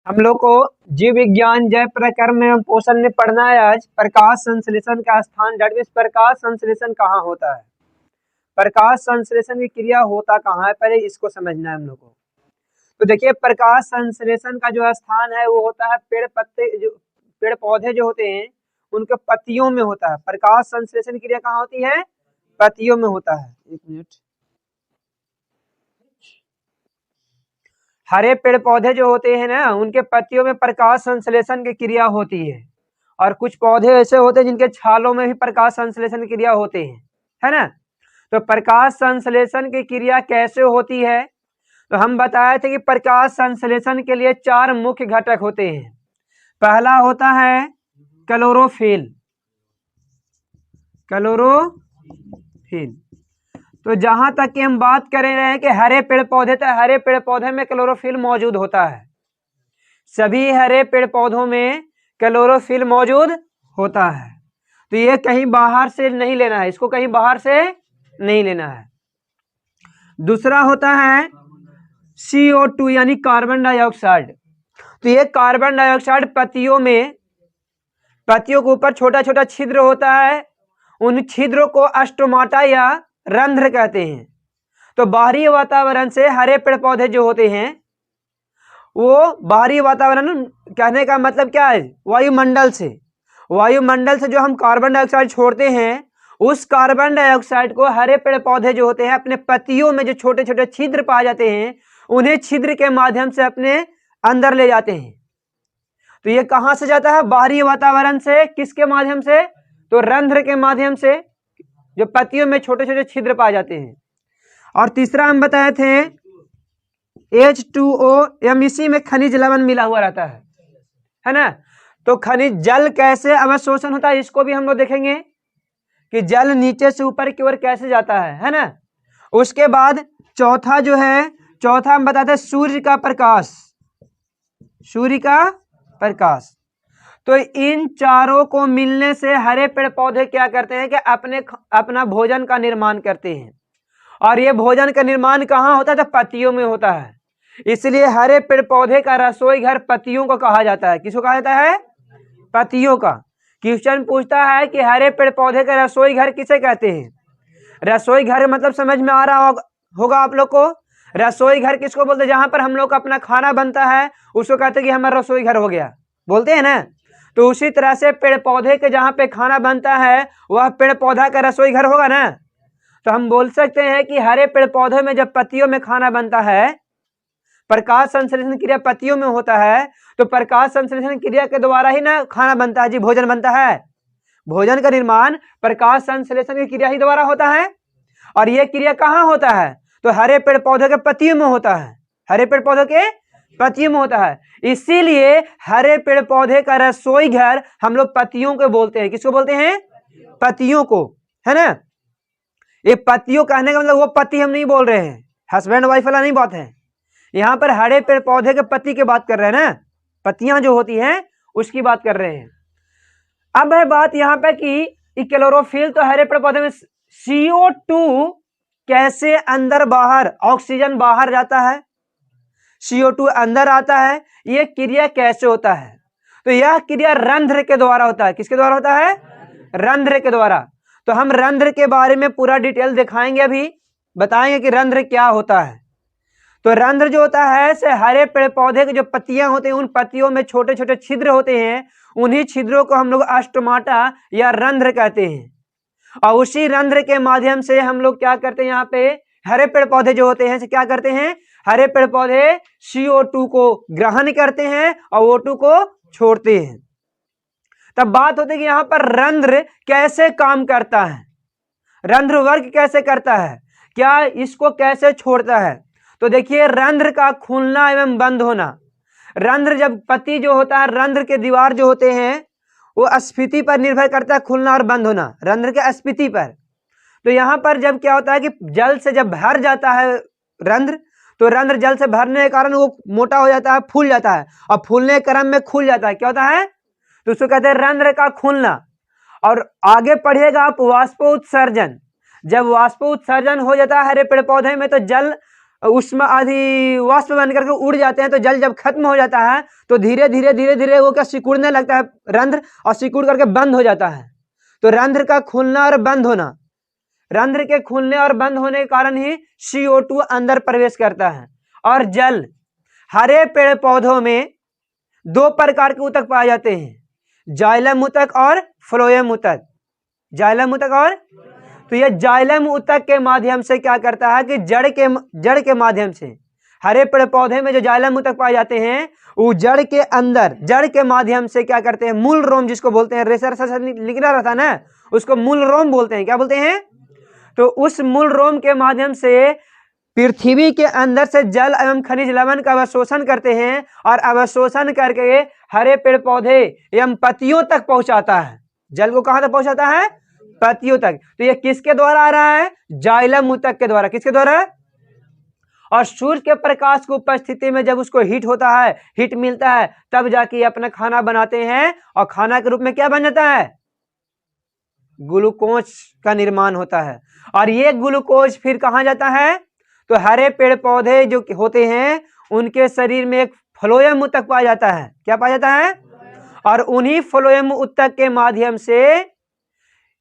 हम लोग को जीव विज्ञान जय प्रकर्म एवं पोषण में पढ़ना है आज प्रकाश संश्लेषण का स्थान। डेट मीन्स प्रकाश संश्लेषण कहाँ होता है, प्रकाश संश्लेषण की क्रिया होता कहाँ है, पहले इसको समझना है हम लोग को। तो देखिए प्रकाश संश्लेषण का जो स्थान है वो होता है पेड़ पत्ते, जो पेड़ पौधे जो होते हैं उनके पत्तियों में होता है। प्रकाश संश्लेषण की क्रिया कहाँ होती है, पत्तियों में होता है। एक मिनट, हरे पेड़ पौधे जो होते हैं ना उनके पत्तियों में प्रकाश संश्लेषण की क्रिया होती है, और कुछ पौधे ऐसे होते हैं जिनके छालों में भी प्रकाश संश्लेषण की क्रिया होते हैं, है ना। तो प्रकाश संश्लेषण की क्रिया कैसे होती है, तो हम बताए थे कि प्रकाश संश्लेषण के लिए 4 मुख्य घटक होते हैं। पहला होता है क्लोरोफिल, क्लोरोफिल। तो जहां तक कि हम बात कर रहे हैं कि हरे पेड़ पौधे, तो हरे पेड़ पौधे में क्लोरोफिल मौजूद होता है। सभी हरे पेड़ पौधों में क्लोरोफिल मौजूद होता है। तो ये कहीं बाहर से नहीं लेना है, इसको कहीं बाहर से नहीं लेना है। दूसरा होता है CO2 यानी कार्बन डाइऑक्साइड। तो ये कार्बन डाइऑक्साइड पत्तियों के ऊपर छोटा छोटा छिद्र होता है, उन छिद्रों को स्टोमाटा या रंध्र कहते हैं। तो बाहरी वातावरण से हरे पेड़ पौधे जो होते हैं वो बाहरी वातावरण कहने का मतलब क्या है, वायुमंडल से जो हम कार्बन डाइऑक्साइड छोड़ते हैं उस कार्बन डाइऑक्साइड को हरे पेड़ पौधे जो होते हैं अपने पत्तियों में जो छोटे छोटे छिद्र पाए जाते हैं उन्हें छिद्र के माध्यम से अपने अंदर ले जाते हैं। तो ये कहां से जाता है, बाहरी वातावरण से। किसके माध्यम से, तो रंध्र के माध्यम से, जो पत्तियों में छोटे छोटे छिद्र पाए जाते हैं। और तीसरा हम बताए थे H2O, इसी में खनिज लवण मिला हुआ रहता है ना। तो खनिज जल कैसे अवशोषण होता है इसको भी हम लोग देखेंगे कि जल नीचे से ऊपर की ओर कैसे जाता है ना। उसके बाद चौथा हम बताते हैं सूर्य का प्रकाश। तो इन चारों को मिलने से हरे पेड़ पौधे क्या करते हैं कि अपना भोजन का निर्माण करते हैं, और ये भोजन का निर्माण कहाँ होता है, तो पत्तियों में होता है। इसलिए हरे पेड़ पौधे का रसोई घर पत्तियों को कहा जाता है। किसको कहा जाता है, पत्तियों का। क्वेश्चन पूछता है कि हरे पेड़ पौधे का रसोई घर किसे कहते हैं। रसोई घर मतलब समझ में आ रहा होगा आप लोग को। रसोई घर किसको बोलते हैं, जहां पर हम लोग का अपना खाना बनता है उसको कहते हैं कि हमारा रसोई घर हो गया, बोलते हैं ना। तो उसी तरह से पेड़ पौधे के जहां पे खाना बनता है वह पेड़ पौधा का रसोई घर होगा ना। तो हम बोल सकते हैं कि हरे पेड़ पौधे में जब पत्तियों में खाना बनता है, प्रकाश संश्लेषण क्रिया पत्तियों में होता है, तो प्रकाश संश्लेषण क्रिया के द्वारा ही ना खाना बनता है जी, भोजन बनता है। भोजन का निर्माण प्रकाश संश्लेषण की क्रिया ही द्वारा होता है। और यह क्रिया कहाँ होता है, तो हरे पेड़ पौधे के पत्तियों में होता है, हरे पेड़ पौधे के पत्तियों में होता है। इसीलिए हरे पेड़ पौधे का रसोई घर हम लोग पत्तियों को बोलते हैं। किसको बोलते हैं, पत्तियों को, है ना। ये पत्तियों कहने का मतलब वो पत्ती हम नहीं बोल रहे हैं, हस्बैंड वाइफ वाला नहीं बात है। यहाँ पर हरे पेड़ पौधे के पत्ती की बात कर रहे हैं ना, पत्तियां जो होती हैं उसकी बात कर रहे हैं। अब है बात यहाँ पे कि क्लोरोफिल, तो हरे पेड़ पौधे में CO2 कैसे अंदर बाहर, ऑक्सीजन बाहर जाता है, CO2 अंदर आता है, यह क्रिया कैसे होता है, तो यह क्रिया रंध्र के द्वारा होता है। किसके द्वारा होता है, रंध्र के द्वारा। तो हम रंध्र के बारे में पूरा डिटेल दिखाएंगे, अभी बताएंगे कि रंध्र क्या होता है। तो रंध्र जो होता है से हरे पेड़ पौधे के जो पत्तियां होते हैं उन पत्तियों में छोटे छोटे छिद्र होते हैं, उन्हीं छिद्रों को हम लोग स्टोमाटा या रंध्र कहते हैं। और उसी रंध्र के माध्यम से हम लोग क्या करते हैं, यहाँ पे हरे पेड़ पौधे जो होते हैं क्या करते हैं, हरे पेड़ पौधे CO2 को ग्रहण करते हैं और O2 को छोड़ते हैं। तब बात होती है कि यहाँ पर रंध्र कैसे काम करता है, रंध्र वर्क कैसे करता है, क्या इसको कैसे छोड़ता है। तो देखिए रंध्र का खुलना एवं बंद होना, रंध्र जब पत्ती जो होता है, रंध्र के दीवार जो होते हैं वो स्फीति पर निर्भर करता है, खुलना और बंद होना रंध्र के स्फीति पर। तो यहाँ पर जब क्या होता है कि जल से जब भर जाता है रंध्र, तो रंध्र जल से भरने के कारण वो मोटा हो जाता है, फूल जाता है, और फूलने के क्रम में खुल जाता है, क्या होता है, तो उसको कहते हैं रंध्र का खुलना। और आगे पढ़िएगा आप वाष्पोत्सर्जन, जब वाष्पोत्सर्जन हो जाता है हरे पेड़ पौधे में तो जल उष्मा आदि वाष्प बन करके उड़ जाते हैं, तो जल जब खत्म हो जाता है तो धीरे धीरे धीरे धीरे वो क्या सिकुड़ने लगता है रंध्र, और सिकुड़ करके बंद हो जाता है। तो रंध्र का खुलना और बंद होना, रंध्र के खुलने और बंद होने के कारण ही CO2 अंदर प्रवेश करता है। और जल, हरे पेड़ पौधों में 2 प्रकार के ऊतक पाए जाते हैं, जाइलम ऊतक और फ्लोएम ऊतक। जाइलम ऊतक और, तो ये जाइलम ऊतक के माध्यम से क्या करता है कि जड़ के माध्यम से, हरे पेड़ पौधे में जो जाइलम ऊतक पाए जाते हैं वो जड़ के अंदर, जड़ के माध्यम से क्या करते हैं, मूल रोम जिसको बोलते हैं, रेशा निकला रहता है ना, उसको मूल रोम बोलते हैं। क्या बोलते हैं? तो उस मूल रोम के माध्यम से पृथ्वी के अंदर से जल एवं खनिज लवण का अवशोषण करते हैं, और अवशोषण करके हरे पेड़ पौधे एवं पत्तियों तक पहुंचाता है। जल को कहां तक पहुंचाता है? पत्तियों तक। तो ये किसके द्वारा आ रहा है? जाइलम ऊतक के द्वारा। किसके द्वारा? और सूर्य के प्रकाश की उपस्थिति में जब उसको हीट होता है, हीट मिलता है, तब जाके अपना खाना बनाते हैं, और खाना के रूप में क्या बन जाता है? ग्लूकोज का निर्माण होता है। और ये ग्लूकोज फिर कहां जाता है? तो हरे पेड़ पौधे जो होते हैं उनके शरीर में एक फ्लोएम ऊतक पाया जाता है। क्या पाया जाता है? और उन्हीं फ्लोएम ऊतक के माध्यम से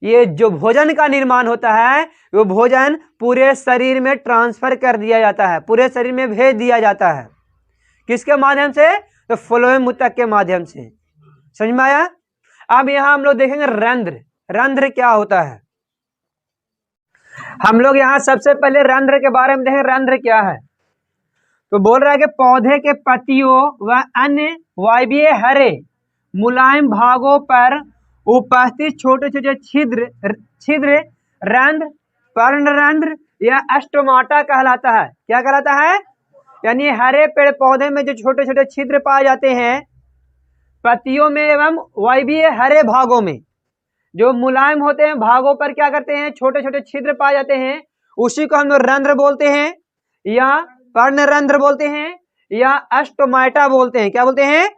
ये जो भोजन का निर्माण होता है, वो भोजन पूरे शरीर में ट्रांसफर कर दिया जाता है, पूरे शरीर में भेज दिया जाता है। किसके माध्यम से? तो फ्लोएम ऊतक के माध्यम से। समझ में आया? अब यहां हम लोग देखेंगे रंध्र। रंध्र क्या होता है? हम लोग यहां सबसे पहले रंध्र के बारे में देखें, रंध्र क्या है। तो बोल रहा है कि पौधे के पत्तियों व अन्य वायवीय हरे मुलायम भागों पर उपस्थित छोटे छोटे छिद्र रंध्र, पर्णरंध्र या स्टोमाटा कहलाता है। क्या कहलाता है? यानी हरे पेड़ पौधे में जो छोटे छोटे छिद्र पाए जाते हैं पत्तियों में एवं वायवीय हरे भागों में, जो मुलायम होते हैं भागों पर क्या करते हैं, छोटे छोटे छिद्र पाए जाते हैं, उसी को हम लोग रंध्र बोलते हैं, या पर्णरंध्र बोलते हैं, या स्टोमाटा बोलते हैं। क्या बोलते हैं?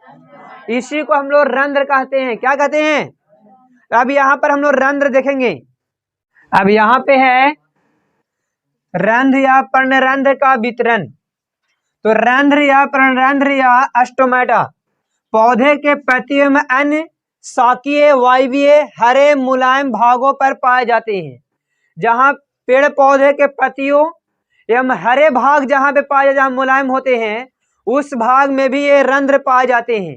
इसी को हम लोग रंध्र कहते हैं। क्या कहते हैं? अब यहां पर हम लोग रंध्र देखेंगे। अब यहां पे है रंध्र या पर्णरंध्र का वितरण। तो रंध्र या पर्णरंध्र या स्टोमाटा पौधे के पत्तियों में अन्य शाकीय वायवीय हरे मुलायम भागों पर पाए जाते हैं। जहां पेड़ पौधे के पत्तियों एवं हरे भाग जहां पे पाए, जहां मुलायम होते हैं, उस भाग में भी ये रंध्र पाए जाते हैं।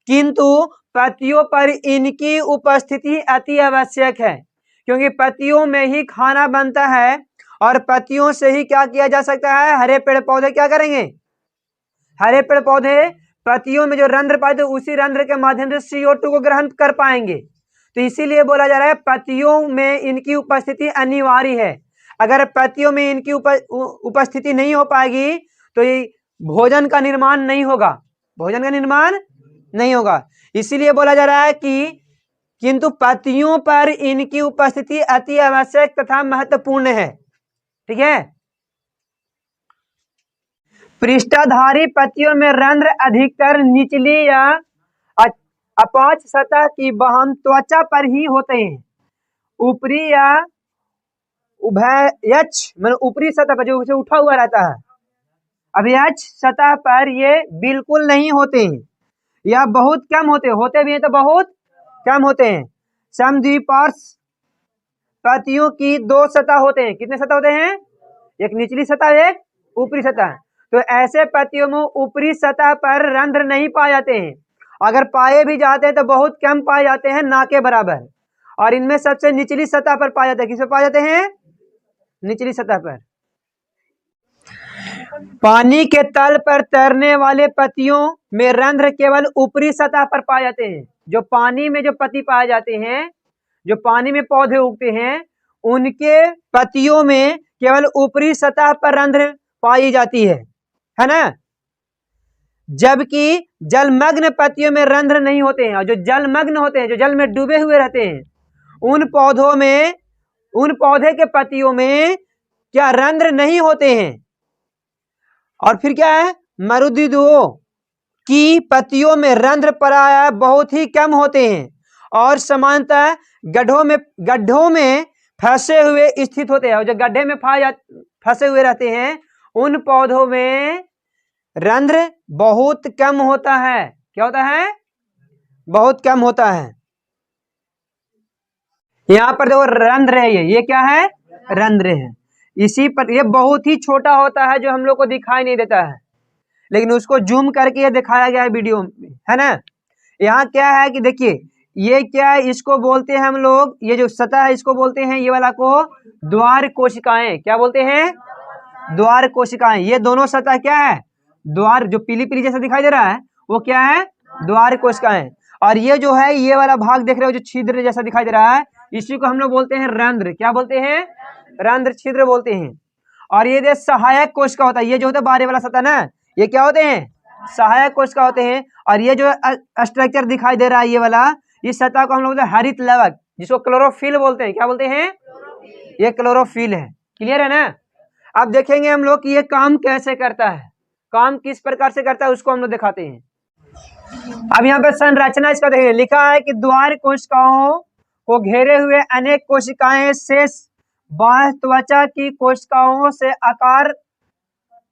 किंतु पत्तियों पर इनकी उपस्थिति अति आवश्यक है, क्योंकि पत्तियों में ही खाना बनता है, और पत्तियों से ही क्या किया जा सकता है, हरे पेड़ पौधे क्या करेंगे, हरे पेड़ पौधे पत्तियों में जो रंध्र पाए, तो उसी रंध्र के माध्यम से CO2 को ग्रहण कर पाएंगे। तो इसीलिए बोला जा रहा है पत्तियों में इनकी उपस्थिति अनिवार्य है। अगर पत्तियों में इनकी उपस्थिति नहीं हो पाएगी तो ये भोजन का निर्माण नहीं होगा, भोजन का निर्माण नहीं होगा। इसीलिए बोला जा रहा है कि किंतु पत्तियों पर इनकी उपस्थिति अति आवश्यक तथा महत्वपूर्ण है। ठीक है। पृष्ठधारी पत्तियों में रंध्र अधिकतर निचली या अपाच सतह की बहन त्वचा पर ही होते हैं। ऊपरी या उभयच मतलब ऊपरी सतह पर जो उठा हुआ रहता है, अभयच सतह पर ये बिल्कुल नहीं होते हैं, या बहुत कम होते भी हैं तो बहुत कम होते हैं। समद्विपार्श्व पत्तियों की 2 सतह होते हैं। कितने सतह होते हैं? एक निचली सतह, एक ऊपरी सतह। तो ऐसे पत्तियों में ऊपरी सतह पर रंध्र नहीं पाए जाते हैं, अगर पाए भी जाते हैं तो बहुत कम पाए जाते हैं, ना के बराबर। और इनमें सबसे निचली सतह पर पाए जाते हैं। किसमें पाए जाते हैं? निचली सतह पर। पानी के तल पर तैरने वाले पत्तियों में रंध्र केवल ऊपरी सतह पर पाए जाते हैं। जो पानी में जो पत्ती पाए जाते हैं, जो पानी में पौधे उगते हैं, उनके पत्तियों में केवल ऊपरी सतह पर रंध्र पाई जाती है ना। जबकि जलमग्न पत्तियों में रंध्र नहीं होते हैं। और जो जलमग्न होते हैं, जो जल में डूबे हुए रहते हैं, उन पौधों में, उन पौधे के पत्तियों में क्या रंध्र नहीं होते हैं। और फिर क्या है, मरुद्भिदों की पत्तियों में रंध्र प्रायः बहुत ही कम होते हैं और सामान्यतः गड्ढों में फंसे हुए स्थित होते हैं। और जो गड्ढे में फंसे हुए रहते हैं उन पौधों में रंध्र बहुत कम होता है। क्या होता है? बहुत कम होता है। यहाँ पर देखो रंध्र है, ये क्या है? रंध्र है। इसी पर ये बहुत ही छोटा होता है जो हम लोग को दिखाई नहीं देता है, लेकिन उसको जूम करके ये दिखाया गया है वीडियो में, है ना। यहाँ क्या है कि देखिए ये क्या है, इसको बोलते हैं हम लोग, ये जो सतह है इसको बोलते हैं, ये वाला को द्वार कोशिकाएं। क्या बोलते हैं? द्वार कोशिकाएं। ये दोनों सतह क्या है? द्वार, जो पीली पीली जैसा दिखाई दे रहा है वो क्या है? द्वार कोशिकाएं। और ये जो है ये वाला भाग देख रहे हो जो छिद्र जैसा दिखाई दे रहा है, इसी को हम लोग बोलते हैं रंध्र। क्या बोलते हैं? रंध्र, छिद्र बोलते हैं। और ये सहायक कोशिका होता है, ये जो होता है बाहरी वाला सतह ना, ये क्या होते हैं? सहायक कोशिका होते हैं। और ये जो स्ट्रक्चर दिखाई दे रहा है ये वाला, इस सतह को हम लोग बोलते हैं हरित लवक, जिसको क्लोरोफिल बोलते हैं। क्या बोलते हैं? ये क्लोरोफिल है। क्लियर है ना। अब देखेंगे हम लोग कि ये काम कैसे करता है, काम किस प्रकार से करता है, उसको हम लोग दिखाते हैं। अब यहाँ पे संरचना इसका देखिए, लिखा है कि द्वार कोशिकाओं को घेरे हुए अनेक कोशिकाएं शेष बाह्य त्वचा की कोशिकाओं से आकार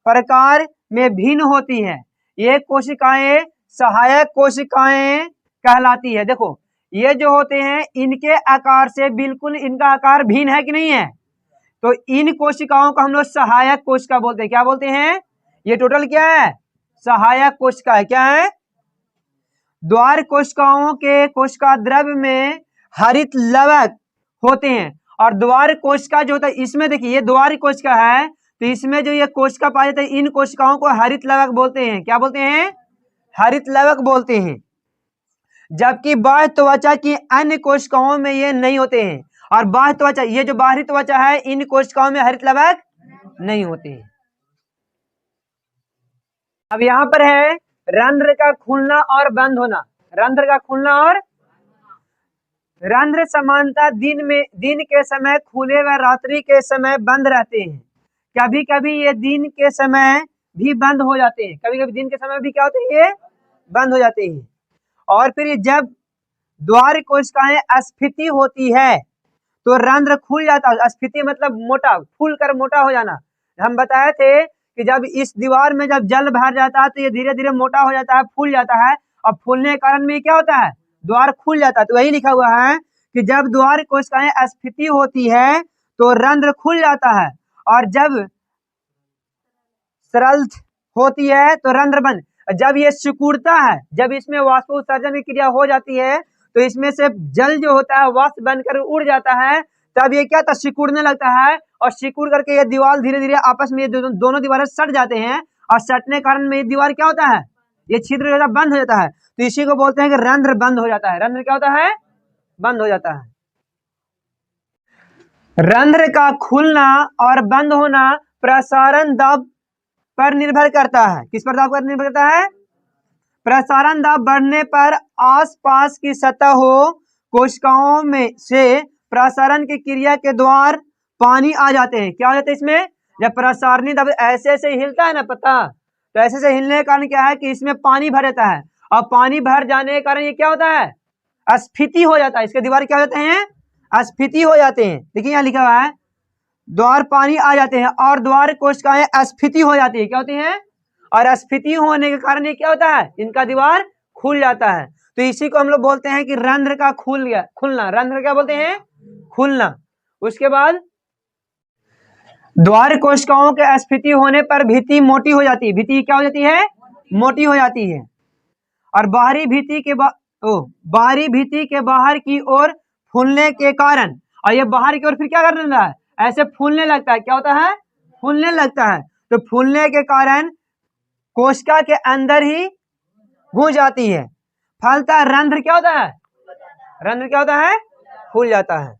प्रकार में भिन्न होती है। ये कोशिकाएं सहायक कोशिकाएं कहलाती है। देखो ये जो होते हैं इनके आकार से बिल्कुल इनका आकार भिन्न है कि नहीं है, तो इन कोशिकाओं को हम लोग सहायक कोशिका बोलते हैं। क्या बोलते हैं? ये टोटल क्या है? सहायक कोशिका है। क्या है? द्वार कोशिकाओं के कोशिका द्रव्य में हरित लवक होते हैं। और द्वार कोशिका जो होता है इसमें देखिए ये द्वार कोशिका है, तो इसमें जो ये कोशिका पाए जाते हैं इन कोशिकाओं को हरित लवक बोलते हैं। क्या बोलते हैं? हरित लवक बोलते हैं। जबकि बाह्य त्वचा की अन्य कोशिकाओं में ये नहीं होते हैं। और बाह्य त्वचा, ये जो बाहरी त्वचा है, इन कोशिकाओं में हरित लवक नहीं होते हैं। अब यहां पर है रंध्र का खुलना और बंद होना। रंध्र का खुलना और रंध्र समानता दिन के समय खुले व रात्रि के समय बंद रहते हैं। कभी कभी ये दिन के समय भी बंद हो जाते हैं। कभी कभी दिन के समय भी क्या होते हैं? ये बंद हो जाते हैं। और फिर जब द्वार कोशिकाएं स्फीति होती है तो रंध्र खुल जाता है। स्फीति मतलब मोटा, फूल कर मोटा हो जाना। हम बताए थे कि जब इस दीवार में जब जल भर जाता है तो ये धीरे धीरे मोटा हो जाता है, फूल जाता है, और फूलने के कारण में क्या होता है? द्वार खुल जाता है। तो वही लिखा हुआ है कि जब द्वार कोशिकाएं स्फीति होती है तो रंध्र खुल जाता है, और जब सरल होती है तो रंध्र बंद। जब ये सिकुड़ता है, जब इसमें वाष्पोत्सर्जन की क्रिया हो जाती है तो इसमें से जल जो होता है वाष्प बनकर उड़ जाता है, तब ये क्या था? सिकुड़ने लगता है, और सिकुड़ करके ये दीवार धीरे धीरे आपस में दोनों दीवारें सट जाते हैं, और सटने के कारण में ये दीवार क्या होता है? ये छिद्र जो बंद हो जाता है। तो इसी को बोलते हैं कि रंध्र बंद हो जाता है। रंध्र क्या होता है? बंद हो जाता है। रंध्र का खुलना और बंद होना प्रसारण दाब पर निर्भर करता है। किस पर दाब पर निर्भर करता है? प्रसारण दाब बढ़ने पर आसपास की सतहों कोशिकाओं में से प्रसारण की क्रिया के द्वारा पानी आ जाते हैं। क्या हो जाता है इसमें? जब प्रसारणी दाब ऐसे ऐसे हिलता है ना पत्ता, तो ऐसे ऐसे हिलने के कारण क्या है कि इसमें पानी भर जाता है, और पानी भर जाने के कारण ये क्या होता है? स्फीति हो जाता है। इसके दीवार क्या हो जाते हैं? स्फीति हो जाते हैं। देखिए यहाँ लिखा हुआ है द्वार पानी आ जाते हैं और द्वार कोशिकाएं स्फीति हो जाती है। क्या होती है? और स्फीति होने के कारण ये क्या होता है? इनका दीवार खुल जाता है। तो इसी को हम लोग बोलते हैं कि रंध्र का खुलना। रंध्र क्या बोलते हैं? खुलना। उसके बाद द्वार कोशिकाओं के स्फीति होने पर भित्ति मोटी हो जाती है। भित्ति क्या हो जाती है? मोटी हो जाती है। और बाहरी भित्ति के बाहर की ओर फूलने के कारण, और ये बाहर की ओर फिर क्या करने लगता है? ऐसे फूलने लगता है। क्या होता है? फूलने लगता है। तो फूलने के कारण कोशिका के अंदर ही घुस जाती है। फलता रंध्र क्या होता है? रंध्र क्या होता है? खुल जाता है।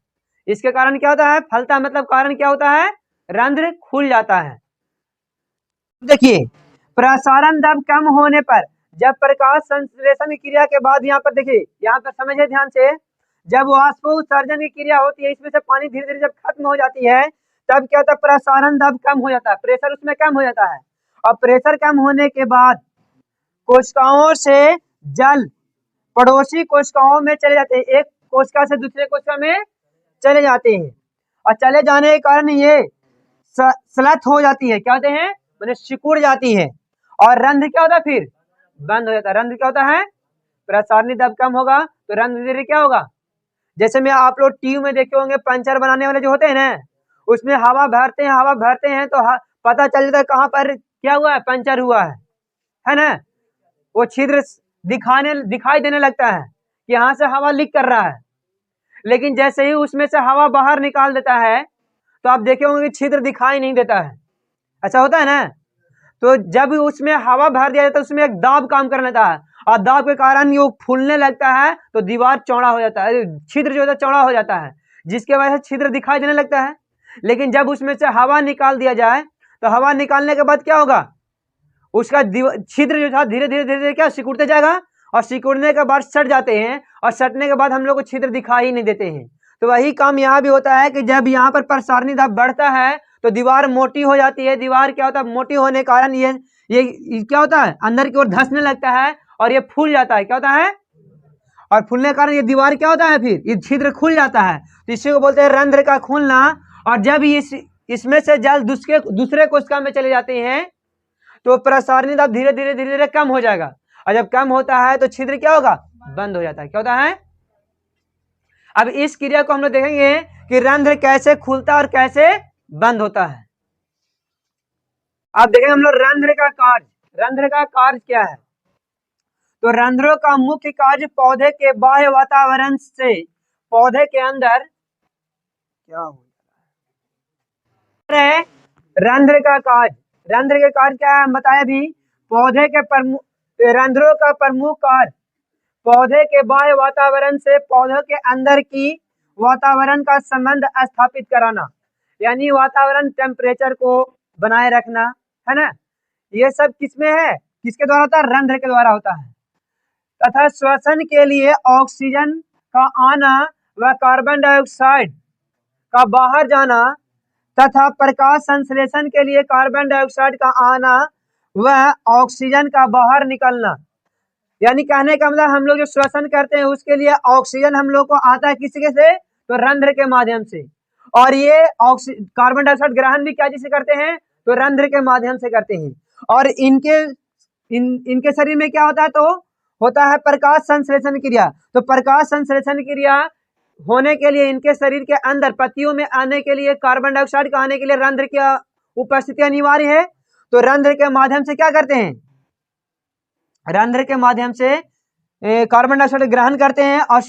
इसके कारण क्या होता है? फलता मतलब कारण क्या होता है? रंध्र खुल जाता है। देखिए प्रसारण दाब कम होने पर, जब प्रकाश संश्लेषण की क्रिया के बाद, यहाँ पर देखिए, यहाँ पर समझिए ध्यान से, जब वाष्पोत्सर्जन की क्रिया होती है इसमें से पानी धीरे धीरे जब खत्म हो जाती है तब क्या होता है? प्रसारण दाब कम हो जाता है, प्रेशर उसमें कम हो जाता है। और प्रेशर कम होने के बाद कोशिकाओं से जल पड़ोसी कोशिकाओं में चले जाते हैं। एक कोशिका से दूसरे कोशिका में चले जाते हैं, और चले जाने के कारण ये स्लथ हो जाती है। क्या होते हैं? मैंने सिकुड़ जाती है और रंध्र क्या होता है फिर बंद हो जाता है। रंध्र क्या होता है, प्रसारणी दब कम होगा तो रंध्र धीरे धीरे क्या होगा, जैसे में आप लोग ट्यूब में देखे होंगे पंचर बनाने वाले जो होते हैं ना, उसमें हवा भरते हैं, हवा भरते हैं तो पता चल जाता है कहाँ पर क्या हुआ है, पंचर हुआ है ना। वो छिद्र दिखाई देने लगता है कि यहाँ से हवा लीक कर रहा है, लेकिन जैसे ही उसमें से हवा बाहर निकाल देता है तो आप देखे होंगे कि छिद्र दिखाई नहीं देता है, ऐसा होता है ना। तो जब उसमें हवा भर दिया जाता है उसमें एक दाब काम कर लेता है और दाब के कारण ये फूलने लगता है तो दीवार चौड़ा हो जाता है, छिद्र जो होता है चौड़ा हो जाता है, जिसके वजह से छिद्र दिखाई देने लगता है। लेकिन जब उसमें से हवा निकाल दिया जाए तो हवा निकालने के बाद क्या होगा, उसका छिद्र जो था धीरे धीरे धीरे धीरे क्या सिकुड़ते जाएगा और सिकुड़ने के बाद सट जाते हैं और सटने के बाद हम लोग को छिद्र दिखाई नहीं देते हैं। तो वही काम यहाँ भी होता है कि जब यहाँ पर प्रसारणी दाब बढ़ता है तो दीवार मोटी हो जाती है। दीवार क्या होता है, मोटी होने के कारण ये क्या होता है, अंदर की ओर धंसने लगता है और ये फूल जाता है, क्या होता है, और फूलने के कारण ये दीवार क्या होता है, फिर ये छिद्र खुल जाता है। तो इसी को बोलते हैं रंध्र का खुलना। और जब इसमें से जल दूसरे कोशिका में चले जाते हैं तो प्रसारणी दाब धीरे धीरे धीरे धीरे कम हो जाएगा और जब कम होता है तो छिद्र क्या होगा, बंद हो जाता है, क्या होता है। अब इस क्रिया को हम लोग देखेंगे कि रंध्र कैसे खुलता और कैसे बंद होता है। अब देखेंगे हम लोग रंध्र का कार्य। रंध्र का कार्य क्या है, तो रंध्रों का मुख्य कार्य पौधे के बाह्य वातावरण से पौधे के अंदर क्या हो रहा है, रंध्र का कार्य। रंध्र के कार्य क्या है हम बताए अभी, पौधे के रंध्रों का प्रमुख कार्य पौधे के बाह्य वातावरण से पौधों के अंदर की वातावरण का संबंध स्थापित कराना, यानी वातावरण टेम्परेचर को बनाए रखना, है ना। ये सब किसमें है, किसके द्वारा होता है, रंध्र के द्वारा होता है। तथा श्वसन के लिए ऑक्सीजन का आना व कार्बन डाइऑक्साइड का बाहर जाना तथा प्रकाश संश्लेषण के लिए कार्बन डाइऑक्साइड का आना व ऑक्सीजन का बाहर निकलना। यानी कहने का मतलब हम लोग जो श्वसन करते हैं उसके लिए ऑक्सीजन हम लोग को आता है किसके से, तो रंध्र के माध्यम से। और ये कार्बन डाइऑक्साइड ग्रहण भी क्या जिसे करते हैं, तो रंध्र के माध्यम से करते हैं। और इनके शरीर में क्या होता है, तो होता है प्रकाश संश्लेषण क्रिया। तो प्रकाश संश्लेषण क्रिया होने के लिए इनके शरीर के अंदर पत्तियों में आने के लिए कार्बन डाइऑक्साइड का आने के लिए रंध्र की उपस्थिति अनिवार्य है। तो रंध्र के माध्यम से क्या करते हैं, रंध्र के माध्यम से कार्बन डाइऑक्साइड ग्रहण करते हैं और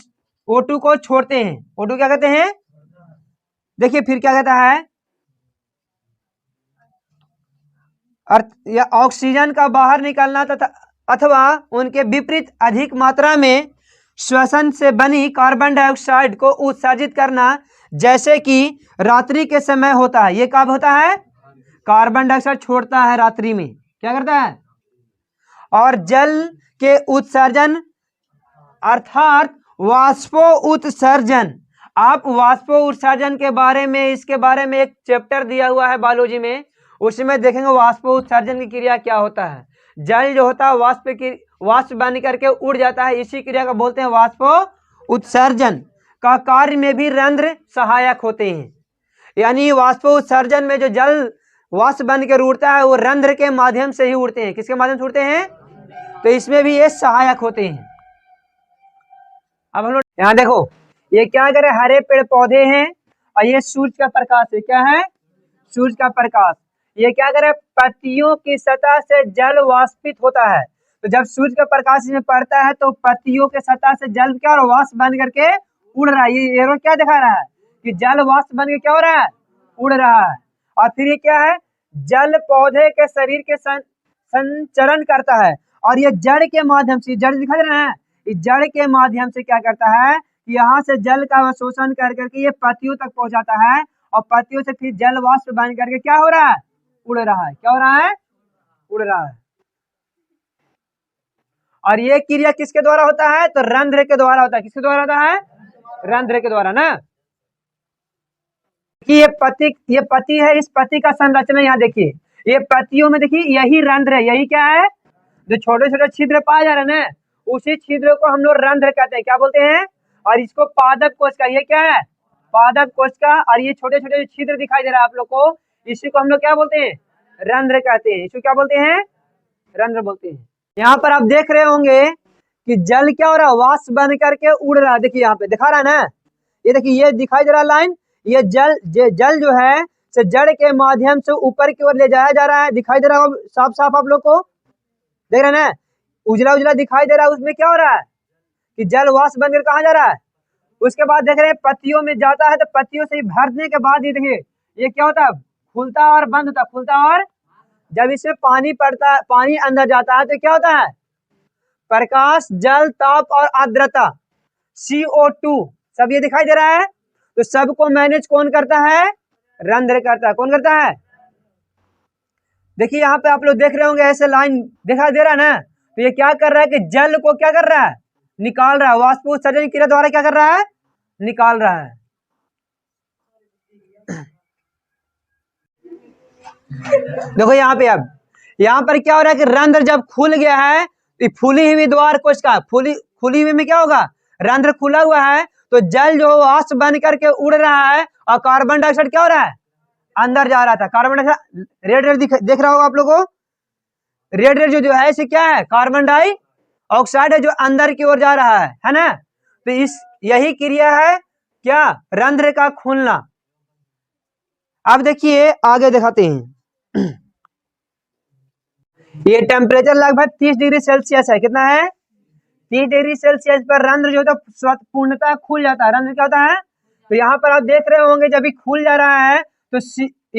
O2 को छोड़ते हैं। O2 क्या कहते हैं, देखिए फिर क्या कहता है, या ऑक्सीजन का बाहर निकलना तथा अथवा उनके विपरीत अधिक मात्रा में श्वसन से बनी कार्बन डाइऑक्साइड को उत्सर्जित करना, जैसे कि रात्रि के समय होता है। ये कब होता है, कार्बन डाइऑक्साइड छोड़ता है रात्रि में, क्या करता है। और जल के उत्सर्जन अर्थात वाष्पो उत्सर्जन। आप वाष्पो उत्सर्जन के बारे में, इसके बारे में एक चैप्टर दिया हुआ है बायोलॉजी में, उसमें देखेंगे वाष्पो उत्सर्जन की क्रिया क्या होता है। जल जो होता है वाष्प बन करके उड़ जाता है, इसी क्रिया को बोलते हैं वाष्पो उत्सर्जन। का कार्य में भी रंध्र सहायक होते हैं, यानी वाष्पो उत्सर्जन में जो जल वाष्प बन कर उड़ता है वो रंध्र के माध्यम से ही उड़ते हैं। किसके माध्यम से उड़ते हैं, तो इसमें भी ये सहायक होते हैं। अब हम लोग यहाँ देखो, ये क्या करे, हरे पेड़ पौधे हैं और ये सूरज का प्रकाश है, क्या है, सूरज का प्रकाश। ये क्या करे, पत्तियों की सतह से जल वाष्पित होता है। तो जब सूरज का प्रकाश इसमें पड़ता है तो पत्तियों के सतह से जल क्या और वाष्प बन करके उड़ रहा है। ये एरो क्या दिखा रहा है कि जल वाष्प बन के क्या हो रहा है, उड़ रहा है। और फिर ये क्या है, जल पौधे के शरीर के संचरण करता है और ये जड़ के माध्यम से, जड़ दिखा दे रहे हैं, इस जड़ के माध्यम से क्या करता है, यहाँ से जल का अवशोषण कर करके ये पत्तियों तक पहुंचाता है और पत्तियों से फिर जल वाष्प बन करके क्या हो रहा है, उड़ रहा है। क्या हो रहा है, उड़ रहा है। और ये क्रिया किसके द्वारा होता है, तो रंध्र के द्वारा होता है। किसके द्वारा होता है, रंध्र के द्वारा ना। कि ये पत्ती है, इस पत्ती का संरचना यहाँ देखिए, ये पत्तियों में देखिए यही रंध्र है। यही क्या है, जो छोटे छोटे छिद्र पाए जा रहे हैं ना, उसी छिद्र को हम लोग रंध्र कहते हैं। क्या बोलते हैं, और इसको पादप कोशिका, ये क्या है, पादप कोशिका। और ये छोटे छोटे छिद्र दिखाई दे रहा है आप लोग को, इसी को हम लोग क्या बोलते हैं, रंध्र कहते हैं, इसको क्या बोलते हैं? रंध्र बोलते हैं। यहाँ पर आप देख रहे होंगे कि जल क्या हो रहा है, वाष्प बन करके उड़ रहा है। देखिए यहाँ पे दिखा रहा है ना, ये देखिए ये दिखाई दे रहा लाइन, ये जल जो है से जड़ के माध्यम से ऊपर की ओर ले जाया जा रहा है। दिखाई दे रहा होगा साफ साफ आप लोग को, देख रहे हैं ना, उजला उजला दिखाई दे रहा है। उसमें क्या हो रहा है कि जल वाष्प बनकर कहाँ जा रहा है? उसके बाद देख रहे हैं पत्तियों में जाता है, तो पत्तियों से भरने के बाद ये देखिए ये क्या होता है, खुलता और बंद होता, खुलता और, जब इसमें पानी पड़ता है, पानी अंदर जाता है तो क्या होता है? प्रकाश, जल, ताप और आर्द्रता CO2 सब ये दिखाई दे रहा है। तो सबको मैनेज कौन करता है? रंध्र करता है। कौन करता है? देखिए यहाँ पे आप लोग देख रहे होंगे ऐसे लाइन दिखाई दे रहा है ना, तो ये क्या कर रहा है कि जल को क्या कर रहा है? निकाल रहा है। वाष्प उत्सर्जन क्रिया द्वारा क्या कर रहा है? निकाल रहा है। देखो यहाँ पे, अब यहाँ पर क्या हो रहा है कि रंध्र जब खुल गया है, तो फूली हुई द्वार कोश का खुली हुई में क्या होगा? रंध्र खुला हुआ है, तो जल जो वाष्प बन करके उड़ रहा है और कार्बन डाइऑक्साइड क्या हो रहा है? अंदर जा रहा था। कार्बन डाइऑक्साइड रेड रेड देख रहा होगा आप लोगों को, रेड रेड जो है इसे क्या है? कार्बन डाइऑक्साइड है जो अंदर की ओर जा रहा है ना। तो इस यही क्रिया है क्या? रंध्र का खुलना। अब देखिए आगे दिखाते हैं। ये टेम्परेचर लगभग 30 डिग्री सेल्सियस है। कितना है? 30 डिग्री सेल्सियस पर रंध्र जो होता है पूर्णतः खुल जाता है। रंध्र क्या होता है? तो यहाँ पर आप देख रहे होंगे जब भी खुल जा रहा है तो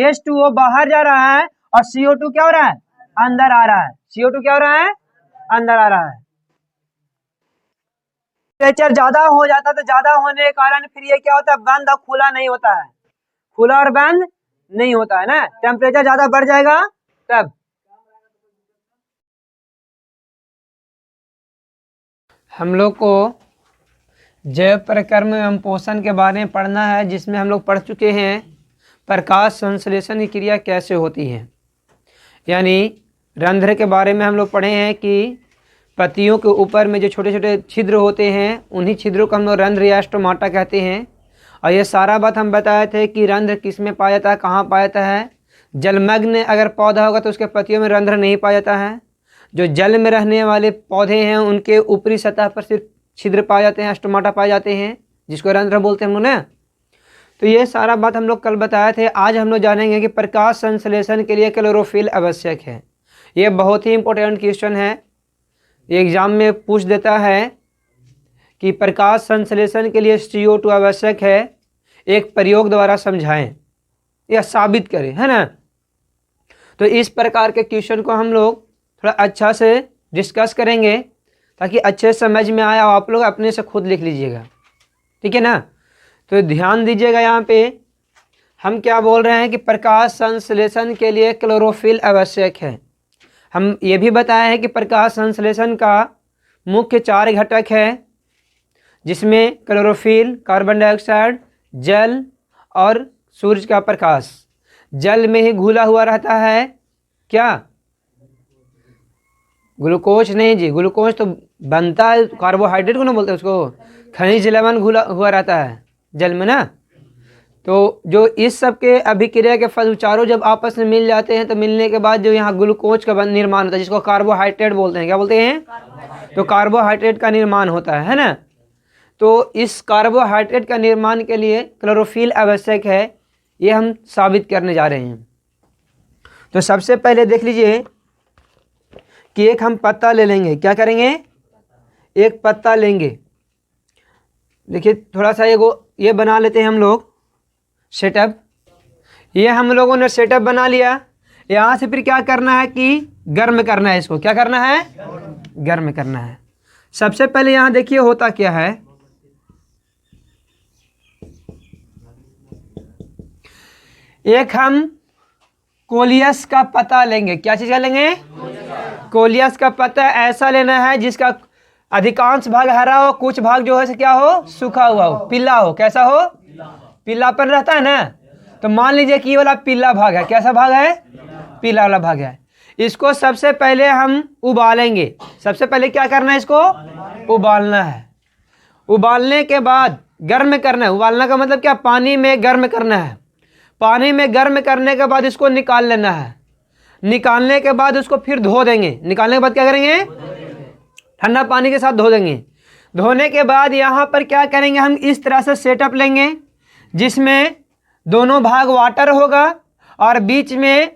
H2O बाहर जा रहा है और CO2 क्या हो रहा है? अंदर आ रहा है। CO2 क्या हो रहा है? अंदर आ रहा है। टेम्परेचर ज्यादा हो जाता है, तो ज्यादा होने के कारण फिर ये क्या होता है? बंद और खुला नहीं होता है, खुला और बंद नहीं होता है ना। टेम्परेचर ज्यादा बढ़ जाएगा तब। हम लोग को जैव परिक्रम एवं पोषण के बारे में पढ़ना है, जिसमें हम लोग पढ़ चुके हैं प्रकाश संश्लेषण की क्रिया कैसे होती है। यानी रंध्र के बारे में हम लोग पढ़े हैं कि पत्तियों के ऊपर में जो छोटे छोटे छिद्र होते हैं, उन्हीं छिद्रों को हम लोग रंध्र या स्टोमाटा कहते हैं। और ये सारा बात हम बताए थे कि रंध्र किस में पाया जाता है, कहाँ पाया जाता है। जलमग्न अगर पौधा होगा तो उसके पत्तियों में रंध्र नहीं पाया जाता है। जो जल में रहने वाले पौधे हैं उनके ऊपरी सतह पर सिर्फ छिद्र पाए जाते हैं, स्टोमाटा पाए जाते हैं, जिसको रंध्र बोलते हैं हम लोग ना। तो ये सारा बात हम लोग कल बताए थे। आज हम लोग जानेंगे कि प्रकाश संश्लेषण के लिए क्लोरोफिल आवश्यक है। ये बहुत ही इंपॉर्टेंट क्वेश्चन है, एग्जाम में पूछ देता है कि प्रकाश संश्लेषण के लिए CO2 आवश्यक है, एक प्रयोग द्वारा समझाएं या साबित करें, है ना। तो इस प्रकार के क्वेश्चन को हम लोग थोड़ा अच्छा से डिस्कस करेंगे ताकि अच्छे समझ में आए। आप लोग अपने से खुद लिख लीजिएगा, ठीक है ना। तो ध्यान दीजिएगा, यहाँ पे हम क्या बोल रहे हैं कि प्रकाश संश्लेषण के लिए क्लोरोफिल आवश्यक है। हम ये भी बताए हैं कि प्रकाश संश्लेषण का मुख्य 4 घटक है, जिसमें क्लोरोफिल, कार्बन डाइऑक्साइड, जल और सूरज का प्रकाश। जल में ही घुला हुआ रहता है क्या? ग्लूकोज नहीं जी, ग्लूकोज तो बनता है कार्बोहाइड्रेट को ना बोलते हैं उसको, खनिज लवण घुला हुआ रहता है जल में ना। तो जो इस सब के अभिक्रिया के फल चारों जब आपस में मिल जाते हैं, तो मिलने के बाद जो यहाँ ग्लूकोज का निर्माण होता है, जिसको कार्बोहाइड्रेट बोलते हैं। क्या बोलते हैं? तो कार्बोहाइड्रेट का निर्माण होता है ना। तो इस कार्बोहाइड्रेट का निर्माण के लिए क्लोरोफिल आवश्यक है, ये हम साबित करने जा रहे हैं। तो सबसे पहले देख लीजिए कि एक हम पत्ता ले लेंगे। क्या करेंगे? एक पत्ता लेंगे। देखिए थोड़ा सा ये बना लेते हैं हम लोग सेटअप। ये हम लोगों ने सेटअप बना लिया। यहाँ से फिर क्या करना है कि गर्म करना है इसको। क्या करना है? गर्म करना है। सबसे पहले यहाँ देखिए होता क्या है, एक हम कोलियस का पत्ता लेंगे। क्या चीज़ का लेंगे? कोलियस का पत्ता ऐसा लेना है जिसका अधिकांश भाग हरा हो, कुछ भाग जो है क्या हो, सूखा हुआ हो, पीला हो। कैसा हो? पीलापन रहता है ना। तो मान लीजिए कि ये वाला पीला भाग है। कैसा भाग है? पीला वाला भाग है। इसको सबसे पहले हम उबालेंगे। सबसे पहले क्या करना है? इसको उबालना है। उबालने के बाद गर्म करना है। उबालना का मतलब क्या? पानी में गर्म करना है। पानी में गर्म करने के बाद इसको निकाल लेना है। निकालने के बाद उसको फिर धो देंगे। निकालने के बाद क्या करेंगे? ठंडा पानी के साथ धो देंगे। धोने के बाद यहाँ पर क्या करेंगे, हम इस तरह से सेटअप लेंगे जिसमें दोनों भाग वाटर होगा और बीच में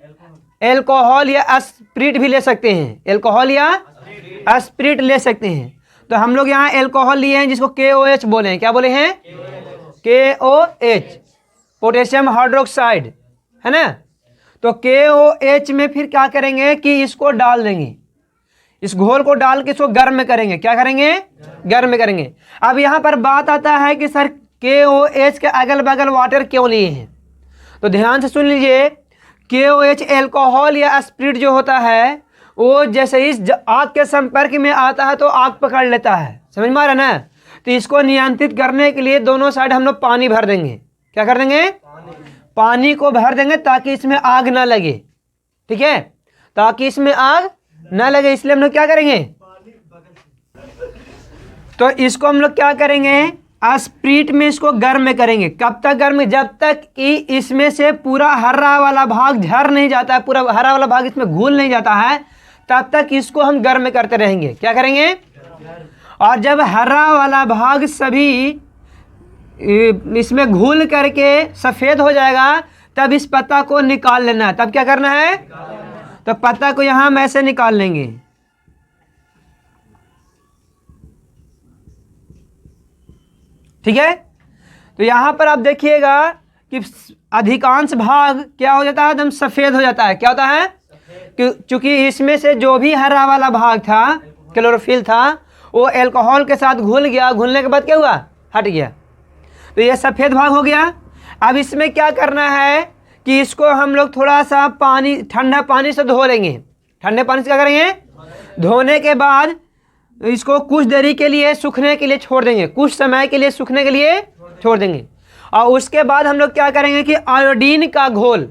एल्कोहल या स्पिरिट भी ले सकते हैं। एल्कोहल या स्पिरिट ले सकते हैं। तो हम लोग यहाँ एल्कोहल लिए हैं जिसको KOH बोले हैं। क्या बोले हैं? KOH, पोटेशियम हाइड्रोक्साइड, है ना। तो KOH में फिर क्या करेंगे कि इसको डाल देंगे, इस घोल को डाल के इसको गर्म करेंगे। क्या करेंगे? गर्म करेंगे। अब यहाँ पर बात आता है कि सर KOH के अगल बगल वाटर क्यों लिए हैं? तो ध्यान से सुन लीजिए। KOH एल्कोहल या स्पिरिट जो होता है वो जैसे इस आग के संपर्क में आता है तो आग पकड़ लेता है, समझ में आ रहा ना। तो इसको नियंत्रित करने के लिए दोनों साइड हम लोग पानी भर देंगे। क्या कर देंगे? पानी को भर देंगे ताकि इसमें आग ना लगे, ठीक है, ताकि इसमें आग ना लगे। इसलिए हम लोग क्या करेंगे, तो इसको हम लोग क्या करेंगे, स्पिरिट में इसको गर्म करेंगे। कब तक गर्म? जब तक कि इसमें से पूरा हरा वाला भाग झर नहीं जाता है, पूरा हरा वाला भाग इसमें घुल नहीं जाता है, तब तक इसको हम गर्म करते रहेंगे। क्या करेंगे? और जब हरा वाला भाग सभी इसमें घुल करके सफ़ेद हो जाएगा तब इस पत्ता को निकाल लेना है। तब क्या करना है? तो पत्ता को यहाँ हम ऐसे निकाल लेंगे। ठीक है। तो यहाँ पर आप देखिएगा कि अधिकांश भाग क्या हो जाता है, एकदम सफ़ेद हो जाता है। क्या होता है? क्योंकि इसमें से जो भी हरा वाला भाग था, क्लोरोफिल था, वो अल्कोहल के साथ घुल गया। घुलने के बाद क्या हुआ? हट गया। तो ये सफ़ेद भाग हो गया। अब इसमें क्या करना है कि इसको हम लोग थोड़ा सा पानी, ठंडा पानी से धो लेंगे। ठंडे पानी से क्या करेंगे? धोने के बाद इसको कुछ देरी के लिए सूखने के लिए छोड़ देंगे। कुछ समय के लिए सूखने के लिए छोड़ देंगे। और उसके बाद हम लोग क्या करेंगे कि आयोडीन का घोल,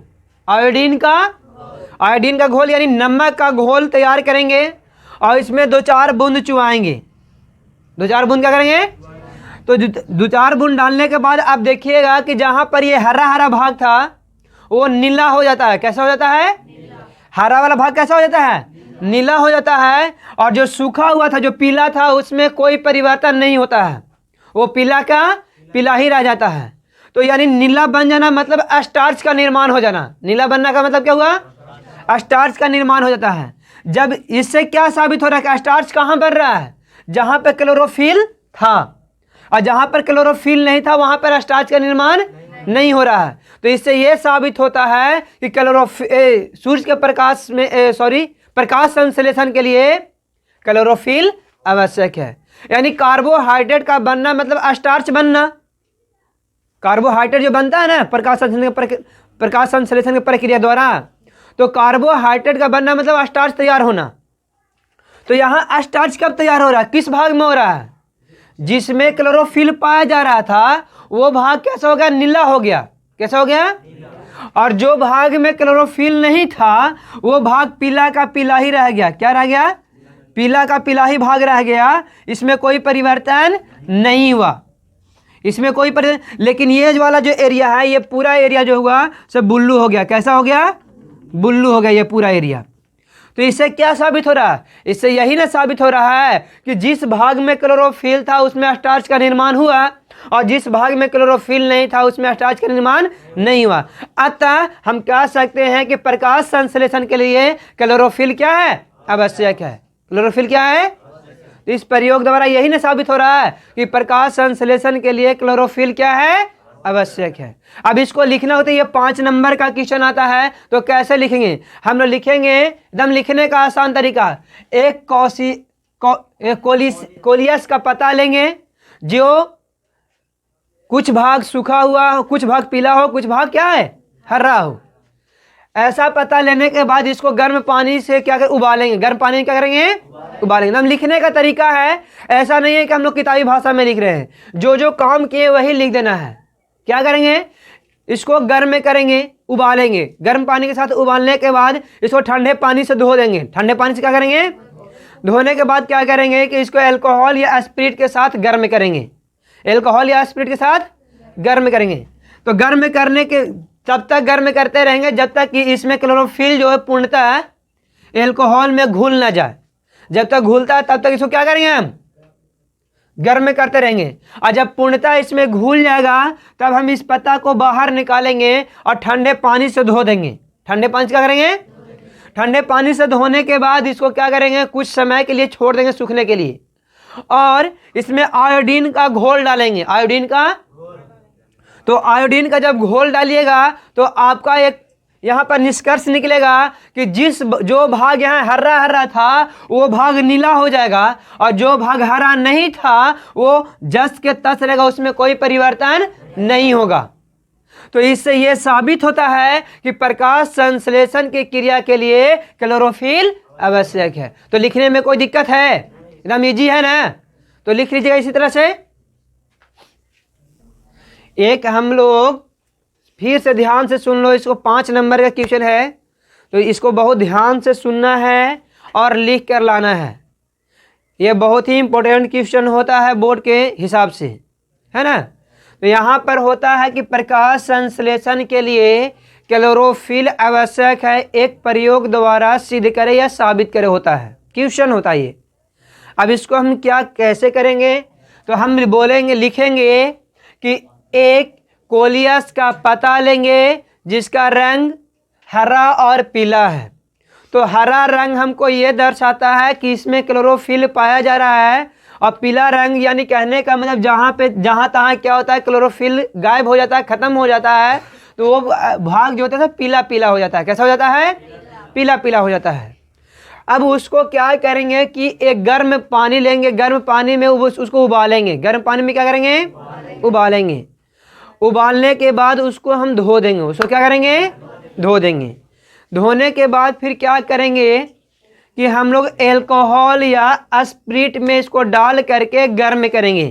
आयोडीन का घोल यानी नमक का घोल तैयार करेंगे और इसमें 2-4 बूंद चुआएंगे। 2-4 बूंद क्या करेंगे? तो 2-4 बूंद डालने के बाद आप देखिएगा कि जहाँ पर ये हरा हरा भाग था वो नीला हो जाता है। कैसा हो जाता है? हरा वाला भाग कैसा हो जाता है? नीला हो जाता है। और जो सूखा हुआ था, जो पीला था, उसमें कोई परिवर्तन नहीं होता है, वो पीला का पीला ही रह जाता है। तो यानी नीला बन जाना मतलब स्टार्च का निर्माण हो जाना। नीला बनने का मतलब क्या हुआ? स्टार्च का निर्माण हो जाता है। जब इससे क्या साबित हो रहा है कि स्टार्च कहाँ बन रहा है? जहाँ पर क्लोरोफिल था, और जहाँ पर क्लोरोफिल नहीं था वहाँ पर स्टार्च का निर्माण नहीं हो रहा है। तो इससे यह साबित होता है कि सूर्य के प्रकाश में प्रकाश संश्लेषण के लिए क्लोरोफिल आवश्यक है। यानी कार्बोहाइड्रेट का बनना मतलब स्टार्च बनना। कार्बोहाइड्रेट जो बनता है ना प्रकाश संश्लेषण की प्रक्रिया द्वारा, तो कार्बोहाइड्रेट का बनना मतलब स्टार्च तैयार होना। तो यहाँ स्टार्च कब तैयार हो रहा है? किस भाग में हो रहा है? जिसमें क्लोरोफिल पाया जा रहा था वो भाग कैसा हो गया? नीला हो गया। कैसा हो गया? और जो भाग में क्लोरोफिल नहीं था वो भाग पीला का पीला ही रह गया। क्या रह गया? पीला का पीला ही भाग रह गया। इसमें कोई परिवर्तन नहीं हुआ, इसमें कोई परिवर्तन। लेकिन ये वाला जो एरिया है, ये पूरा एरिया जो हुआ सब बुल्लू हो गया। कैसा हो गया? बुल्लू हो गया ये पूरा एरिया। तो इससे क्या साबित हो रहा है? इससे यही ना साबित हो रहा है कि जिस भाग में क्लोरोफिल था उसमें स्टार्च का निर्माण हुआ और जिस भाग में क्लोरोफिल नहीं था उसमें स्टार्च का निर्माण नहीं हुआ। अतः हम कह सकते हैं कि प्रकाश संश्लेषण के लिए क्लोरोफिल क्या है? आवश्यक है। क्लोरोफिल क्या है? तो इस प्रयोग द्वारा यही ना साबित हो रहा है कि प्रकाश संश्लेषण के लिए क्लोरोफिल क्या है? आवश्यक है। अब इसको लिखना होता है, ये 5 नंबर का क्वेश्चन आता है। तो कैसे लिखेंगे? हम लोग लिखेंगे एकदम लिखने का आसान तरीका, एक कोलियस का पता लेंगे जो कुछ भाग सूखा हुआ हो, कुछ भाग पीला हो, कुछ भाग क्या है? हरा हो। ऐसा पता लेने के बाद इसको गर्म पानी से क्या कर उबालेंगे। गर्म पानी में क्या करेंगे? उबालेंगे। हम लिखने का तरीका है, ऐसा नहीं है कि हम लोग किताबी भाषा में लिख रहे हैं। जो जो काम किए वही लिख देना है। क्या करेंगे? इसको गर्म करेंगे, उबालेंगे। गर्म पानी के साथ उबालने के बाद इसको ठंडे पानी से धो देंगे। ठंडे पानी से क्या करेंगे? धोने के बाद क्या करेंगे कि इसको अल्कोहल या स्पिरिट के साथ गर्म करेंगे। अल्कोहल या स्पिरिट के साथ गर्म करेंगे। तो गर्म करने के तब तक गर्म करते रहेंगे जब तक कि इसमें क्लोरोफिल जो है पूर्णतः एल्कोहल में घुल ना जाए। जब तक घुलता है तब तक इसको क्या करेंगे, हम गर्म करते रहेंगे। और जब पूर्णतः इसमें घुल जाएगा तब हम इस पत्ता को बाहर निकालेंगे और ठंडे पानी से धो देंगे। ठंडे पानी से क्या करेंगे, ठंडे पानी से धोने के बाद इसको क्या करेंगे, कुछ समय के लिए छोड़ देंगे सूखने के लिए, और इसमें आयोडीन का घोल डालेंगे। आयोडीन का, तो आयोडीन का जब घोल डालिएगा तो आपका एक यहाँ पर निष्कर्ष निकलेगा कि जो भाग यहाँ हरा हरा था वो भाग नीला हो जाएगा, और जो भाग हरा नहीं था वो जस के तस रहेगा, उसमें कोई परिवर्तन नहीं होगा। तो इससे यह साबित होता है कि प्रकाश संश्लेषण की क्रिया के लिए क्लोरोफिल आवश्यक है। तो लिखने में कोई दिक्कत है, एकदम इजी है ना, तो लिख लीजिएगा इसी तरह से। एक हम लोग फिर से ध्यान से सुन लो, इसको 5 नंबर का क्वेश्चन है, तो इसको बहुत ध्यान से सुनना है और लिख कर लाना है। यह बहुत ही इंपॉर्टेंट क्वेश्चन होता है बोर्ड के हिसाब से, है ना। तो यहाँ पर होता है कि प्रकाश संश्लेषण के लिए क्लोरोफिल आवश्यक है, एक प्रयोग द्वारा सिद्ध करे या साबित करे होता है, क्वेश्चन होता है ये। अब इसको हम क्या कैसे करेंगे, तो हम बोलेंगे, लिखेंगे कि एक कोलियस का पत्ता लेंगे जिसका रंग हरा और पीला है। तो हरा रंग हमको ये दर्शाता है कि इसमें क्लोरोफिल पाया जा रहा है, और पीला रंग यानी कहने का मतलब जहाँ तहाँ क्या होता है, क्लोरोफिल गायब हो जाता है, खत्म हो जाता है, तो वो भाग जो होता है पीला पीला हो जाता है। कैसा हो जाता है, पीला पीला हो जाता है। अब उसको क्या करेंगे कि एक गर्म पानी लेंगे, गर्म पानी में उसको उबालेंगे। गर्म पानी में क्या करेंगे, उबालेंगे। उबालने के बाद उसको हम धो देंगे। उसको क्या करेंगे, धो देंगे। धोने के बाद फिर क्या करेंगे कि हम लोग एल्कोहल या स्प्रिट में इसको डाल करके गर्म करेंगे।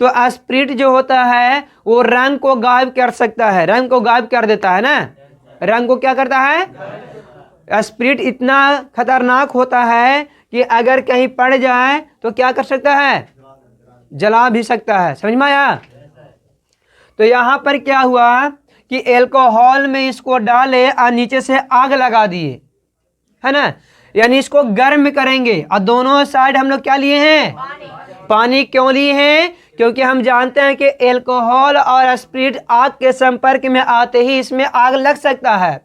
तो स्प्रिट जो होता है वो रंग को गायब कर सकता है, रंग को गायब कर देता है ना, रंग को क्या करता है। स्प्रिट इतना खतरनाक होता है कि अगर कहीं पड़ जाए तो क्या कर सकता है, जला भी सकता है। समझ में आया। तो यहाँ पर क्या हुआ कि एल्कोहल में इसको डाले और नीचे से आग लगा दिए, है ना, यानी इसको गर्म करेंगे। और दोनों साइड हम लोग क्या लिए हैं, पानी क्यों लिए हैं, क्योंकि हम जानते हैं कि एल्कोहल और स्प्रिट आग के संपर्क में आते ही इसमें आग लग सकता है,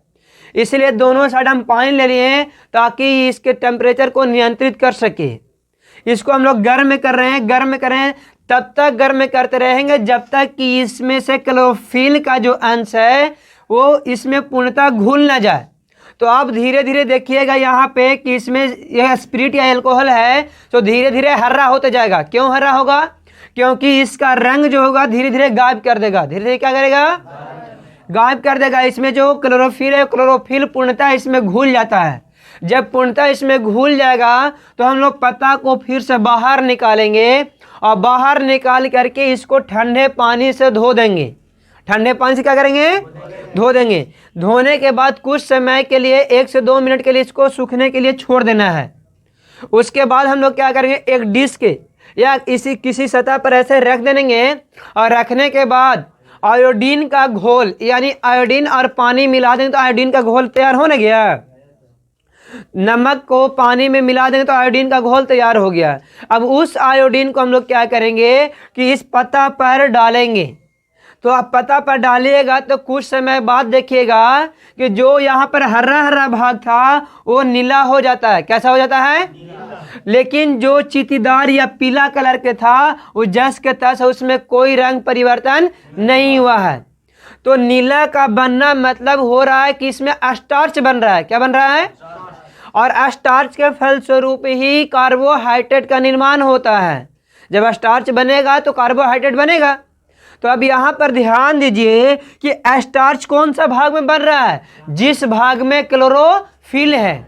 इसलिए दोनों साइड हम पानी ले लिए ताकि इसके टेम्परेचर को नियंत्रित कर सके। इसको हम लोग गर्म कर रहे हैं, गर्म कर रहे हैं, तब तक गर्म करते रहेंगे जब तक कि इसमें से क्लोरोफिल का जो अंश है वो इसमें पूर्णतः घुल ना जाए। तो आप धीरे धीरे देखिएगा यहाँ पे कि इसमें यह स्पिरिट या अल्कोहल है तो धीरे धीरे हरा होता जाएगा। क्यों हरा होगा, क्योंकि इसका रंग जो होगा धीरे धीरे गायब कर देगा। धीरे धीरे क्या करेगा, गायब कर देगा। इसमें जो क्लोरोफिल है, क्लोरोफिल पूर्णतः इसमें घुल जाता है। जब पूर्णतः इसमें घुल जाएगा तो हम लोग पत्ता को फिर से बाहर निकालेंगे और बाहर निकाल करके इसको ठंडे पानी से धो देंगे। ठंडे पानी से क्या करेंगे, धो देंगे। धोने के बाद कुछ समय के लिए 1 से 2 मिनट के लिए इसको सूखने के लिए छोड़ देना है। उसके बाद हम लोग क्या करेंगे, एक डिस्क या किसी सतह पर ऐसे रख देंगे और रखने के बाद आयोडीन का घोल यानी आयोडीन और पानी मिला देंगे तो आयोडीन का घोल तैयार हो ना गया। नमक को पानी में मिला देंगे तो आयोडीन का घोल तैयार हो गया। अब उस आयोडीन को हम लोग क्या करेंगे कि इस पत्ता पर डालेंगे। तो आप पत्ता पर डालिएगा तो कुछ समय बाद देखिएगा कि जो यहाँ पर हरा हरा भाग था वो नीला हो जाता है। कैसा हो जाता है, लेकिन जो चीतीदार या पीला कलर के था वो जस के तस, उसमें कोई रंग परिवर्तन नहीं हुआ है। तो नीला का बनना मतलब हो रहा है कि इसमें स्टार्च बन रहा है। क्या बन रहा है, और स्टार्च के फलस्वरूप ही कार्बोहाइड्रेट का निर्माण होता है। जब स्टार्च बनेगा तो कार्बोहाइड्रेट बनेगा। तो अब यहाँ पर ध्यान दीजिए कि स्टार्च कौन सा भाग में बन रहा है, जिस भाग में क्लोरोफिल है,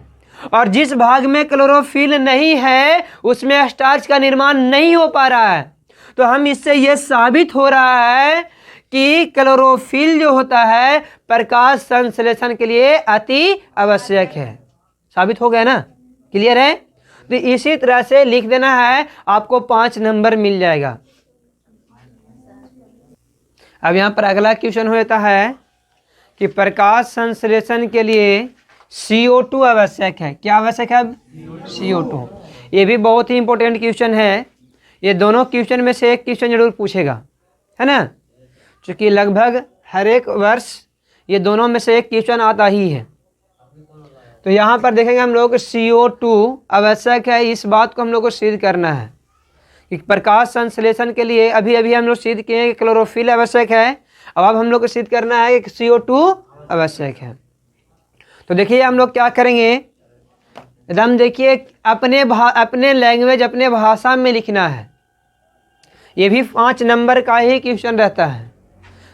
और जिस भाग में क्लोरोफिल नहीं है उसमें स्टार्च का निर्माण नहीं हो पा रहा है। तो हम इससे यह साबित हो रहा है कि क्लोरोफिल जो होता है प्रकाश संश्लेषण के लिए अति आवश्यक है। साबित हो गया ना, क्लियर है। तो इसी तरह से लिख देना है, आपको 5 नंबर मिल जाएगा। अब यहाँ पर अगला क्वेश्चन होता है कि प्रकाश संश्लेषण के लिए CO2 आवश्यक है। क्या आवश्यक है अब? CO2। ये भी बहुत ही इंपॉर्टेंट क्वेश्चन है। ये दोनों क्वेश्चन में से एक क्वेश्चन जरूर पूछेगा, है ना, क्योंकि लगभग हर एक वर्ष ये दोनों में से एक क्वेश्चन आता ही है। तो यहाँ पर देखेंगे हम लोग CO2 आवश्यक है। इस बात को हम लोग को सिद्ध करना है कि प्रकाश संश्लेषण के लिए अभी अभी हम लोग सिद्ध किए कि क्लोरोफिल आवश्यक है। अब हम लोग को सिद्ध करना है कि CO2 आवश्यक है। तो देखिए हम लोग क्या करेंगे, एकदम देखिए अपने लैंग्वेज अपने भाषा में लिखना है। ये भी 5 नंबर का ही क्वेश्चन रहता है।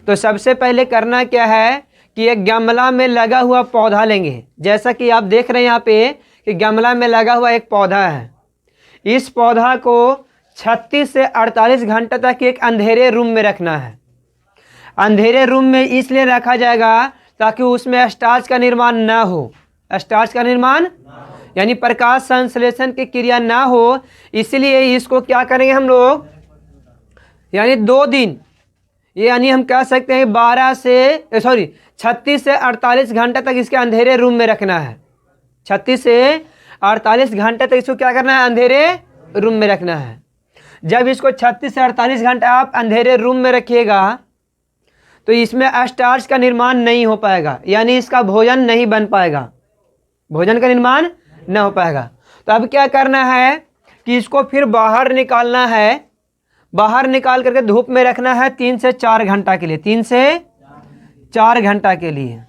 तो सबसे पहले करना क्या है कि एक गमला में लगा हुआ पौधा लेंगे। जैसा कि आप देख रहे हैं यहाँ पे कि गमला में लगा हुआ एक पौधा है। इस पौधा को 36 से 48 घंटे तक एक अंधेरे रूम में रखना है। अंधेरे रूम में इसलिए रखा जाएगा ताकि उसमें स्टार्च का निर्माण ना हो। स्टार्च का निर्माण यानी प्रकाश संश्लेषण की क्रिया ना हो, इसलिए इसको क्या करेंगे हम लोग, यानी 2 दिन, यानी हम कह सकते हैं 36 से 48 घंटे तक इसके अंधेरे रूम में रखना है। 36 से 48 घंटे तक इसको क्या करना है, अंधेरे रूम में रखना है। जब इसको 36 से 48 घंटे आप अंधेरे रूम में रखिएगा तो इसमें स्टार्च का निर्माण नहीं हो पाएगा, यानी इसका भोजन नहीं बन पाएगा, भोजन का निर्माण न हो पाएगा। तो अब क्या करना है कि इसको फिर बाहर निकालना है। बाहर निकाल करके धूप में रखना है 3 से 4 घंटा के लिए, 3 से 4 घंटा के लिए।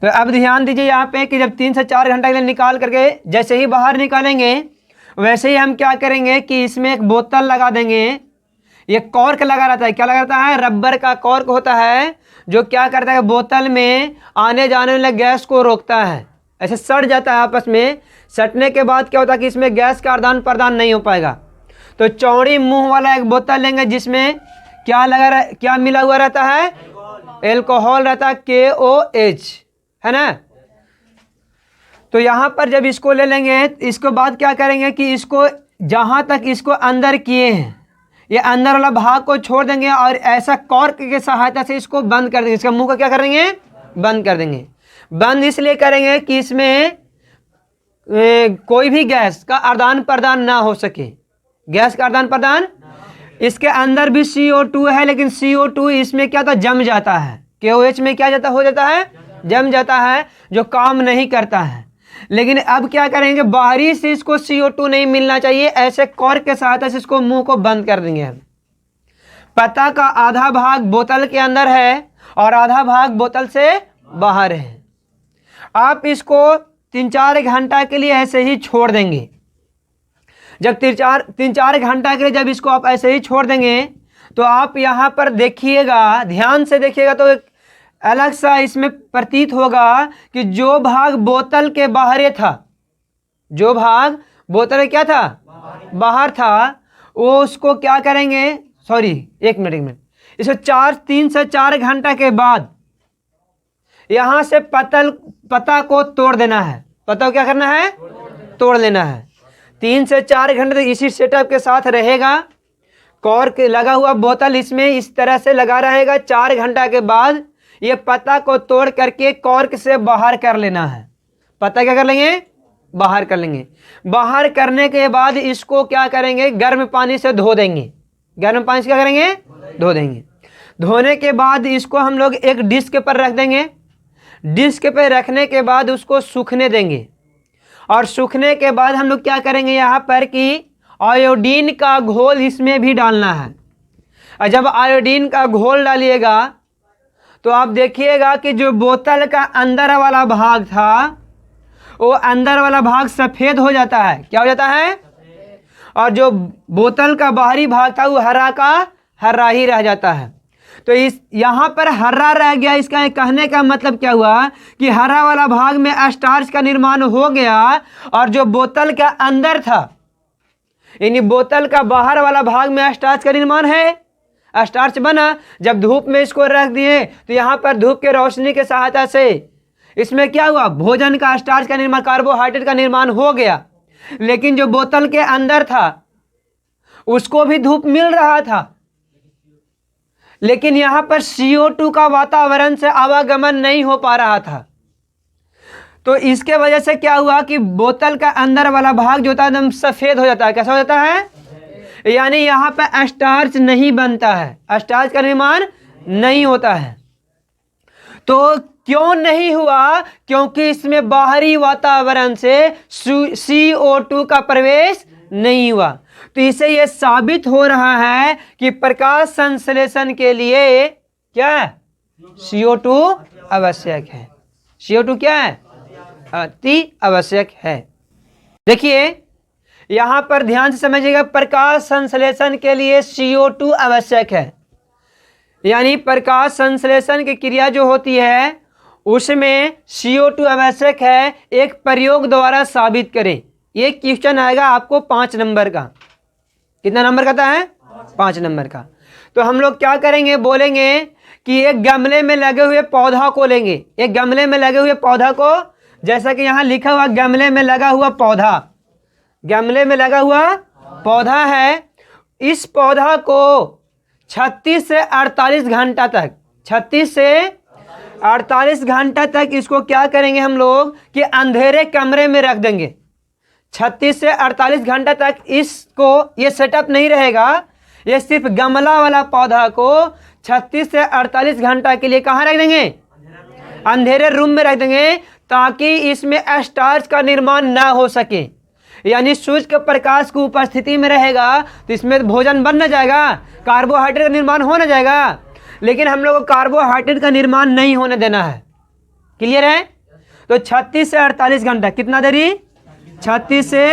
तो अब ध्यान दीजिए यहाँ पे कि जब 3 से 4 घंटा के लिए निकाल करके जैसे ही बाहर निकालेंगे वैसे ही हम क्या करेंगे कि इसमें एक बोतल लगा देंगे। ये कॉर्क लगा रहता है, क्या लगा रहता है, रबर का कॉर्क होता है जो क्या करता है बोतल में आने जाने वाले गैस को रोकता है। ऐसे सट जाता है आपस में, सटने के बाद क्या होता है कि इसमें गैस का आदान प्रदान नहीं हो पाएगा। तो चौड़ी मुंह वाला एक बोतल लेंगे जिसमें क्या मिला हुआ रहता है, एल्कोहल रहता है, KOH, है ना। तो यहाँ पर जब इसको ले लेंगे इसके बाद क्या करेंगे कि इसको जहाँ तक इसको अंदर किए हैं ये अंदर वाला भाग को छोड़ देंगे और ऐसा कॉर्क की सहायता से इसको बंद कर देंगे। इसका मुंह को क्या करेंगे, बंद कर देंगे। बंद इसलिए करेंगे कि इसमें कोई भी गैस का आदान प्रदान ना हो सके, गैस का आदान प्रदान। इसके अंदर भी CO2 है लेकिन CO2 इसमें क्या होता है, जम जाता है। KOH में क्या हो जाता है, जम जाता है, जो काम नहीं करता है। लेकिन अब क्या करेंगे, बाहरी से इसको CO2 नहीं मिलना चाहिए, ऐसे कॉर्क के सहायता से इसको मुंह को बंद कर देंगे। पत्ता का आधा भाग बोतल के अंदर है और आधा भाग बोतल से बाहर है। आप इसको 3-4 घंटा के लिए ऐसे ही छोड़ देंगे। जब 3-4 घंटा के लिए जब इसको आप ऐसे ही छोड़ देंगे तो आप यहाँ पर देखिएगा, ध्यान से देखिएगा तो एक अलग सा इसमें प्रतीत होगा कि जो भाग बोतल के बाहर था, जो भाग बोतल क्या था, बाहर था, वो उसको क्या करेंगे, एक मिनट, इसको 3 से 4 घंटा के बाद यहाँ से पत्ता को तोड़ देना है। पत्ता को क्या करना है, तोड़ लेना है। 3 से 4 घंटे तक इसी सेटअप के साथ रहेगा। कॉर्क लगा हुआ बोतल इसमें इस तरह से लगा रहेगा। 4 घंटा के बाद ये पत्ता को तोड़ करके कॉर्क से बाहर कर लेना है। पत्ता क्या कर लेंगे, बाहर कर लेंगे। बाहर करने के बाद इसको क्या करेंगे, गर्म पानी से धो देंगे। गर्म पानी से क्या करेंगे, धो देंगे। धोने के बाद इसको हम लोग एक डिस्क पर रख देंगे। डिस्क पे रखने के बाद उसको सूखने देंगे और सूखने के बाद हम लोग क्या करेंगे यहाँ पर कि आयोडीन का घोल इसमें भी डालना है। और जब आयोडीन का घोल डालिएगा तो आप देखिएगा कि जो बोतल का अंदर वाला भाग था वो अंदर वाला भाग सफ़ेद हो जाता है। क्या हो जाता है, और जो बोतल का बाहरी भाग था वो हरा का हरा ही रह जाता है। तो इस यहाँ पर हरा रह गया, इसका कहने का मतलब क्या हुआ कि हरा वाला भाग में स्टार्च का निर्माण हो गया और जो बोतल का अंदर था यानी बोतल का बाहर वाला भाग में स्टार्च का निर्माण है, स्टार्च बना। जब धूप में इसको रख दिए तो यहाँ पर धूप के रोशनी के सहायता से इसमें क्या हुआ, भोजन का स्टार्च का निर्माण, कार्बोहाइड्रेट का निर्माण हो गया। लेकिन जो बोतल के अंदर था उसको भी धूप मिल रहा था, लेकिन यहाँ पर CO2 का वातावरण से आवागमन नहीं हो पा रहा था। तो इसके वजह से क्या हुआ कि बोतल का अंदर वाला भाग जो होता है एकदम सफ़ेद हो जाता है। कैसा हो जाता है? यानी यहाँ पे स्टार्च नहीं बनता है, स्टार्च का निर्माण नहीं होता है। तो क्यों नहीं हुआ? क्योंकि इसमें बाहरी वातावरण से CO2 का प्रवेश नहीं हुआ। तो इससे यह साबित हो रहा है कि प्रकाश संश्लेषण के लिए क्या है? CO2 आवश्यक है। CO2 क्या है? अति आवश्यक है। देखिए यहां पर ध्यान से समझिएगा, प्रकाश संश्लेषण के लिए CO2 आवश्यक है। यानी प्रकाश संश्लेषण की क्रिया जो होती है उसमें CO2 आवश्यक है। एक प्रयोग द्वारा साबित करें। ये क्वेश्चन आएगा आपको 5 नंबर का। कितना नंबर का है? 5 नंबर का। तो हम लोग क्या करेंगे, बोलेंगे कि एक गमले में लगे हुए पौधा को लेंगे। एक गमले में लगे हुए पौधा को, जैसा कि यहाँ लिखा हुआ गमले में लगा हुआ पौधा, गमले में लगा हुआ पौधा है। इस पौधा को 36 से 48 घंटा तक, 36 से 48 घंटा तक इसको क्या करेंगे हम लोग कि अंधेरे कमरे में रख देंगे। 36 से 48 घंटा तक इसको, ये सेटअप नहीं रहेगा, ये सिर्फ गमला वाला पौधा को 36 से 48 घंटा के लिए कहाँ रख देंगे? अंधेरे रूम में रख देंगे, ताकि इसमें स्टार्च का निर्माण ना हो सके। यानी सूर्य के प्रकाश की उपस्थिति में रहेगा तो इसमें भोजन बन न जाएगा, कार्बोहाइड्रेट का निर्माण हो न जाएगा, लेकिन हम लोग को कार्बोहाइड्रेट का निर्माण नहीं होने देना है। क्लियर है? तो 36 से 48 घंटा, कितना देरी? 36 से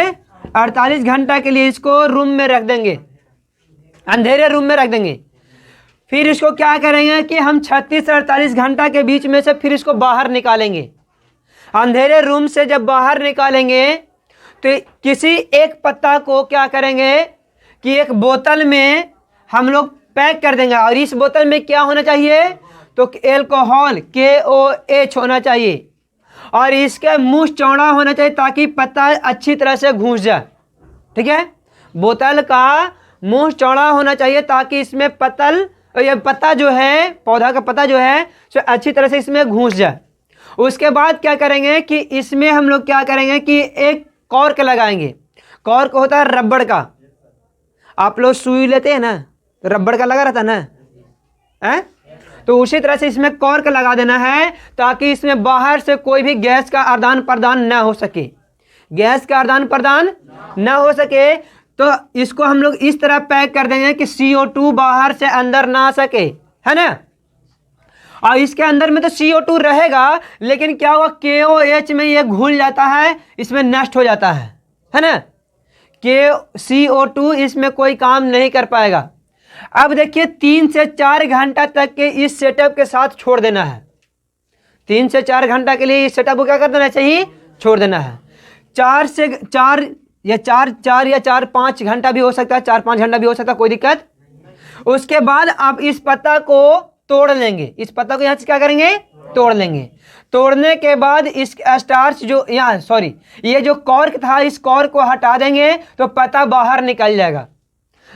48 घंटा के लिए इसको रूम में रख देंगे, अंधेरे रूम में रख देंगे। फिर इसको क्या करेंगे कि हम 36 से 48 घंटा के बीच में से फिर इसको बाहर निकालेंगे। अंधेरे रूम से जब बाहर निकालेंगे तो किसी एक पत्ता को क्या करेंगे कि एक बोतल में हम लोग पैक कर देंगे। और इस बोतल में क्या होना चाहिए? तो एल्कोहल KOH होना चाहिए, और इसका मुंह चौड़ा होना चाहिए ताकि पत्ता अच्छी तरह से घुस जाए। ठीक है? बोतल का मुंह चौड़ा होना चाहिए ताकि इसमें पत्ता जो है, पौधा का पत्ता जो है सो अच्छी तरह से इसमें घुस जाए। उसके बाद क्या करेंगे कि इसमें हम लोग क्या करेंगे कि एक कॉर्क लगाएंगे। कॉर्क होता है रबड़ का। आप लोग सुई लेते हैं ना, तो रबड़ का लगा रहता है ना, है? तो उसी तरह से इसमें कॉर्क लगा देना है ताकि इसमें बाहर से कोई भी गैस का आदान प्रदान ना हो सके, गैस का आदान प्रदान ना हो सके। तो इसको हम लोग इस तरह पैक कर देंगे कि CO2 बाहर से अंदर ना आ सके, है ना। और इसके अंदर में तो CO2 रहेगा, लेकिन क्या हुआ, KOH में ये घुल जाता है, इसमें नष्ट हो जाता है ना। CO2 इसमें कोई काम नहीं कर पाएगा। अब देखिए 3 से 4 घंटा तक के इस सेटअप के साथ छोड़ देना है। 3 से 4 घंटा के लिए इस सेटअप को क्या कर देना चाहिए? छोड़ देना है। 4 या 4-5 घंटा भी हो सकता है, 4-5 घंटा भी हो सकता है, कोई दिक्कत। उसके बाद आप इस पत्ता को तोड़ लेंगे। इस पत्ता को यहाँ से क्या करेंगे? तोड़ लेंगे। तोड़ने के बाद इस स्टार्च जो ये जो कॉर्क था, इस कॉर्क को हटा देंगे तो पत्ता बाहर निकल जाएगा।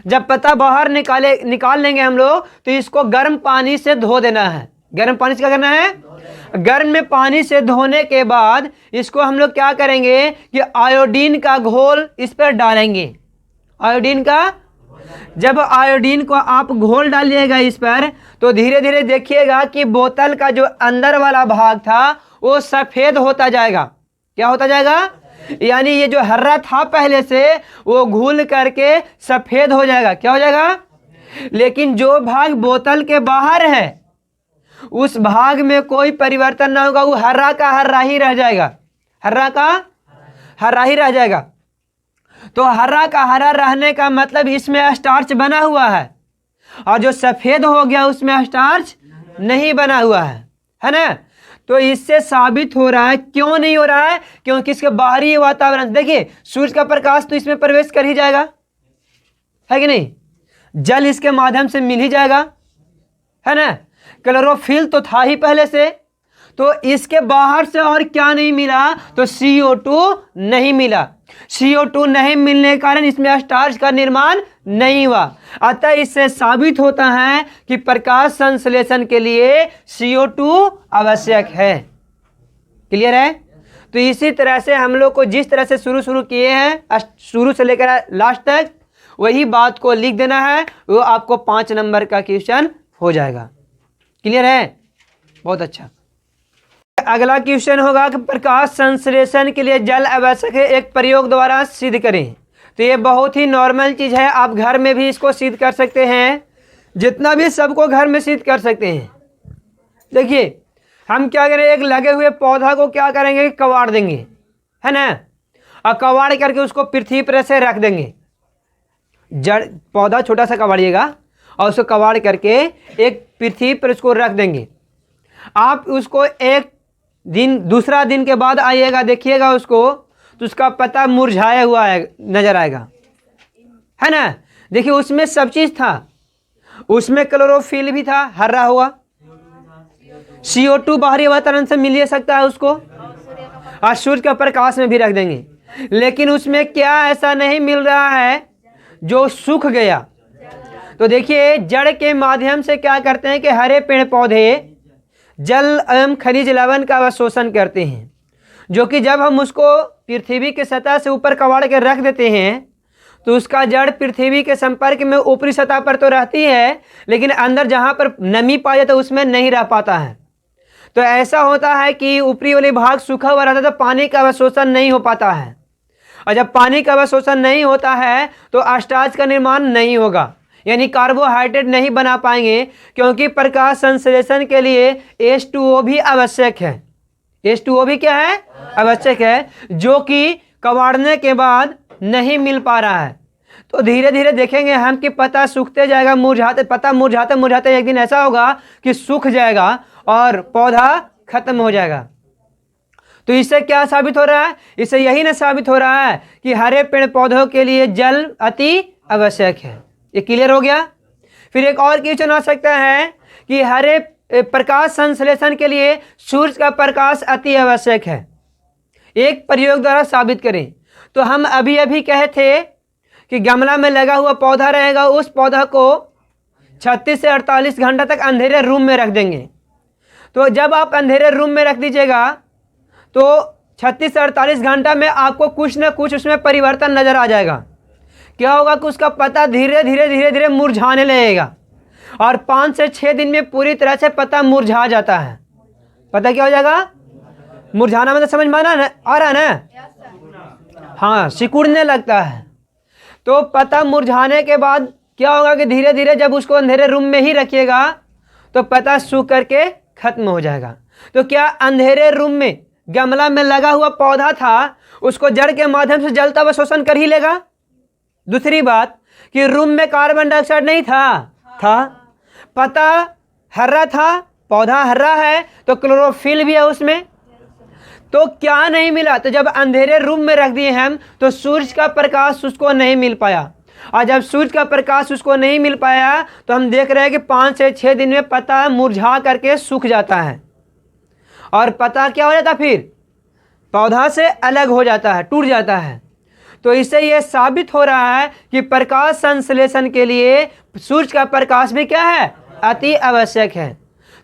जब पत्ता बाहर निकाल लेंगे हम लोग, तो इसको गर्म पानी से धो देना है। गर्म पानी से क्या करना है? गर्म में पानी से धोने के बाद इसको हम लोग क्या करेंगे कि आयोडीन का घोल इस पर डालेंगे। आयोडीन का, जब आयोडीन को आप घोल डालिएगा इस पर, तो धीरे धीरे देखिएगा कि बोतल का जो अंदर वाला भाग था वो सफ़ेद होता जाएगा। क्या होता जाएगा? यानी ये जो हरा था पहले से, वो घुल करके सफ़ेद हो जाएगा। क्या हो जाएगा? लेकिन जो भाग बोतल के बाहर है उस भाग में कोई परिवर्तन ना होगा, वो हरा का हरा ही रह जाएगा। हरा का हरा ही रह जाएगा। तो हरा का हरा रहने का मतलब इसमें स्टार्च बना हुआ है, और जो सफ़ेद हो गया उसमें स्टार्च नहीं बना हुआ है ना। तो इससे साबित हो रहा है, क्यों नहीं हो रहा है? क्योंकि इसके बाहरी वातावरण, देखिए सूर्य का प्रकाश तो इसमें प्रवेश कर ही जाएगा, है कि नहीं। जल इसके माध्यम से मिल ही जाएगा, है ना। क्लोरोफिल तो था ही पहले से, तो इसके बाहर से और क्या नहीं मिला, तो CO2 नहीं मिला। CO2 नहीं मिलने के कारण इसमें स्टार्च का निर्माण नहीं हुआ। अतः इससे साबित होता है कि प्रकाश संश्लेषण के लिए CO2 आवश्यक है। क्लियर है? तो इसी तरह से हम लोग को जिस तरह से शुरू किए हैं, शुरू से लेकर लास्ट तक वही बात को लिख देना है, वो आपको 5 नंबर का क्वेश्चन हो जाएगा। क्लियर है? बहुत अच्छा। अगला क्वेश्चन होगा कि प्रकाश संश्लेषण के लिए जल आवश्यक है, एक प्रयोग द्वारा सिद्ध करें। तो ये बहुत ही नॉर्मल चीज है, आप घर में भी इसको सिद्ध कर सकते हैं, जितना भी सबको घर में सिद्ध कर सकते हैं। देखिए हम क्या करें, एक लगे हुए पौधा को क्या करेंगे, कबाड़ देंगे, है ना, और कबाड़ करके उसको पृथ्वी पर से रख देंगे। जड़ पौधा छोटा सा कबाड़िएगा और उसको कबाड़ करके एक पृथ्वी पर उसको रख देंगे। आप उसको एक दिन, दूसरा दिन के बाद आइएगा, देखिएगा उसको, तो उसका पत्ता मुरझाया हुआ नजर आएगा, है ना। देखिए उसमें सब चीज था, उसमें क्लोरोफिल भी था, हरा हुआ, CO2 बाहरी वातावरण से मिल सकता है उसको, और सूर्य के प्रकाश में भी रख देंगे। लेकिन उसमें क्या ऐसा नहीं मिल रहा है जो सूख गया। तो देखिए जड़ के माध्यम से क्या करते हैं कि हरे पेड़ पौधे जल एवं खनिज लवण का अवशोषण करते हैं, जो कि जब हम उसको पृथ्वी के सतह से ऊपर कबाड़ के रख देते हैं तो उसका जड़ पृथ्वी के संपर्क में ऊपरी सतह पर तो रहती है, लेकिन अंदर जहाँ पर नमी पाया जाता है उसमें नहीं रह पाता है। तो ऐसा होता है कि ऊपरी वाले भाग सूखा हुआ रहता है तो पानी का अवशोषण नहीं हो पाता है, और जब पानी का अवशोषण नहीं होता है तो स्टार्च का निर्माण नहीं होगा, यानी कार्बोहाइड्रेट नहीं बना पाएंगे, क्योंकि प्रकाश संश्लेषण के लिए H2O भी आवश्यक है। H2O भी क्या है, आवश्यक है, जो कि कबाड़ने के बाद नहीं मिल पा रहा है। तो धीरे धीरे देखेंगे हम कि पत्ता सूखते जाएगा, मुरझाते, पत्ता मुरझाते मुरझाते एक दिन ऐसा होगा कि सूख जाएगा और पौधा खत्म हो जाएगा। तो इससे क्या साबित हो रहा है, इससे यही ना साबित हो रहा है कि हरे पेड़ पौधों के लिए जल अति आवश्यक है। ये क्लियर हो गया। फिर एक और क्वेश्चन आ सकता है कि हरे प्रकाश संश्लेषण के लिए सूर्य का प्रकाश अति आवश्यक है, एक प्रयोग द्वारा साबित करें। तो हम अभी अभी कहे थे कि गमला में लगा हुआ पौधा रहेगा, उस पौधा को 36 से 48 घंटा तक अंधेरे रूम में रख देंगे। तो जब आप अंधेरे रूम में रख दीजिएगा तो 36 से 48 घंटा में आपको कुछ न कुछ उसमें परिवर्तन नजर आ जाएगा। क्या होगा कि उसका पत्ता धीरे धीरे धीरे धीरे मुरझाने लगेगा, और 5 से 6 दिन में पूरी तरह से पत्ता मुरझा जाता है। पता क्या हो जाएगा, मुरझाना मतलब समझ में आ रहा है ना, हाँ, सिकुड़ने लगता है। तो पत्ता मुरझाने के बाद क्या होगा कि धीरे धीरे जब उसको अंधेरे रूम में ही रखिएगा तो पत्ता सूख करके खत्म हो जाएगा। तो क्या अंधेरे रूम में गमला में लगा हुआ पौधा था, उसको जड़ के माध्यम से जलता हुआ शोषण कर ही लेगा। दूसरी बात कि रूम में कार्बन डाइऑक्साइड नहीं था, पत्ता हरा था, पौधा हरा है, तो क्लोरोफिल भी है उसमें। तो क्या नहीं मिला, तो जब अंधेरे रूम में रख दिए हम तो सूर्य का प्रकाश उसको नहीं मिल पाया, और जब सूर्य का प्रकाश उसको नहीं मिल पाया तो हम देख रहे हैं कि 5 से 6 दिन में पत्ता मुरझा करके सूख जाता है, और पत्ता क्या हो जाता है, फिर पौधा से अलग हो जाता है, टूट जाता है। तो इससे यह साबित हो रहा है कि प्रकाश संश्लेषण के लिए सूर्य का प्रकाश भी क्या है, अति आवश्यक है।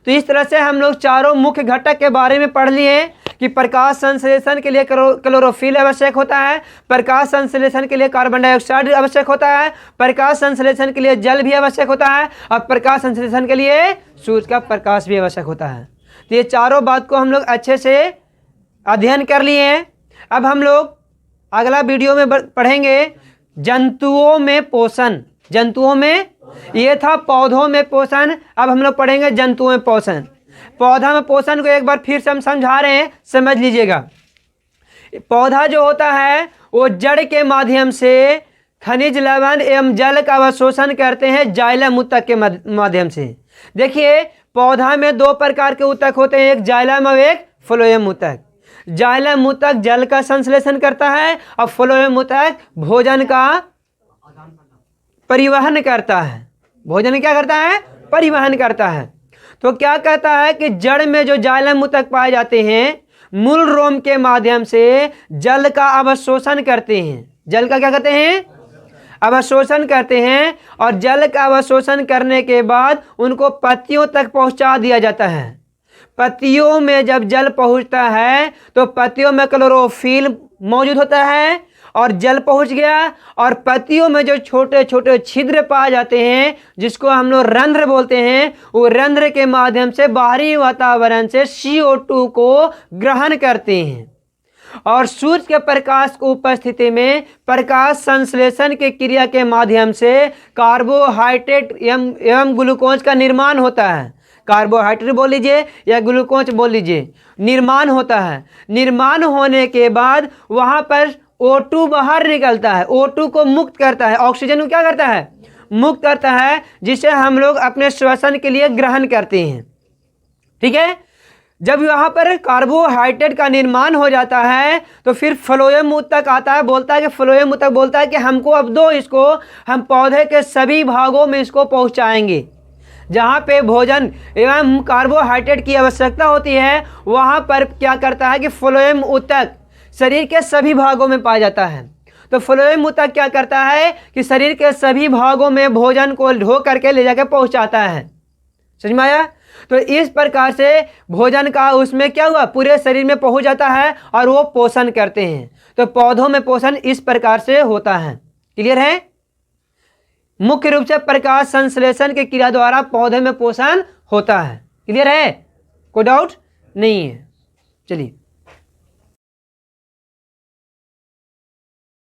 तो इस तरह से हम लोग चारों मुख्य घटक के बारे में पढ़ लिए कि प्रकाश संश्लेषण के लिए क्लोरोफिल आवश्यक होता है, प्रकाश संश्लेषण के लिए कार्बन डाइऑक्साइड आवश्यक होता है, प्रकाश संश्लेषण के लिए जल भी आवश्यक होता है, और प्रकाश संश्लेषण के लिए सूर्य का प्रकाश भी आवश्यक होता है। तो ये चारों बात को हम लोग अच्छे से अध्ययन कर लिए हैं। अब हम लोग अगला वीडियो में पढ़ेंगे जंतुओं में पोषण। जंतुओं में, ये था पौधों में पोषण, अब हम लोग पढ़ेंगे जंतुओं में पोषण। पौधा में पोषण को एक बार फिर से हम समझा रहे हैं, समझ लीजिएगा। पौधा जो होता है वो जड़ के माध्यम से खनिज लवण एवं जल का अवशोषण करते हैं जाइलम ऊतक के माध्यम से। देखिए पौधा में 2 प्रकार के ऊतक होते हैं, एक जाइलम और एक फ्लोएम ऊतक। जाइलम ऊतक जल का संश्लेषण करता है और फ्लोएम ऊतक भोजन का परिवहन करता है। भोजन क्या करता है, परिवहन करता है। तो क्या कहता है कि जड़ में जो जाइलम ऊतक पाए जाते हैं मूल रोम के माध्यम से जल का अवशोषण करते हैं। जल का क्या करते हैं? अवशोषण करते हैं। और जल का अवशोषण करने के बाद उनको पत्तियों तक पहुंचा दिया जाता है। पत्तियों में जब जल पहुंचता है तो पत्तियों में क्लोरोफिल मौजूद होता है और जल पहुंच गया और पत्तियों में जो छोटे छोटे छिद्र पाए जाते हैं जिसको हम लोग रंध्र बोलते हैं, वो रंध्र के माध्यम से बाहरी वातावरण से CO2 को ग्रहण करते हैं और सूर्य के प्रकाश की उपस्थिति में प्रकाश संश्लेषण की क्रिया के माध्यम से कार्बोहाइड्रेट एवं ग्लूकोज का निर्माण होता है। कार्बोहाइड्रेट बोल लीजिए या ग्लूकोज बोल लीजिए, निर्माण होता है। निर्माण होने के बाद वहां पर O2 बाहर निकलता है, O2 को मुक्त करता है, ऑक्सीजन को क्या करता है? मुक्त करता है, जिसे हम लोग अपने श्वसन के लिए ग्रहण करते हैं। ठीक है। जब यहाँ पर कार्बोहाइड्रेट का निर्माण हो जाता है तो फिर फ्लोएम ऊतक आता है, बोलता है कि फ्लोएम ऊतक बोलता है कि हमको अब दो, इसको हम पौधे के सभी भागों में इसको पहुँचाएंगे। जहाँ पे भोजन एवं कार्बोहाइड्रेट की आवश्यकता होती है वहाँ पर क्या करता है कि फ्लोएम ऊतक शरीर के सभी भागों में पाया जाता है। तो फ्लोएम ऊतक क्या करता है कि शरीर के सभी भागों में भोजन को ढो करके ले जाकर पहुँचाता है। समझ में आया? तो इस प्रकार से भोजन का उसमें क्या हुआ, पूरे शरीर में पहुँच जाता है और वो पोषण करते हैं। तो पौधों में पोषण इस प्रकार से होता है। क्लियर है? मुख्य रूप से प्रकाश संश्लेषण की क्रिया द्वारा पौधे में पोषण होता है। क्लियर है? कोई डाउट नहीं है? चलिए।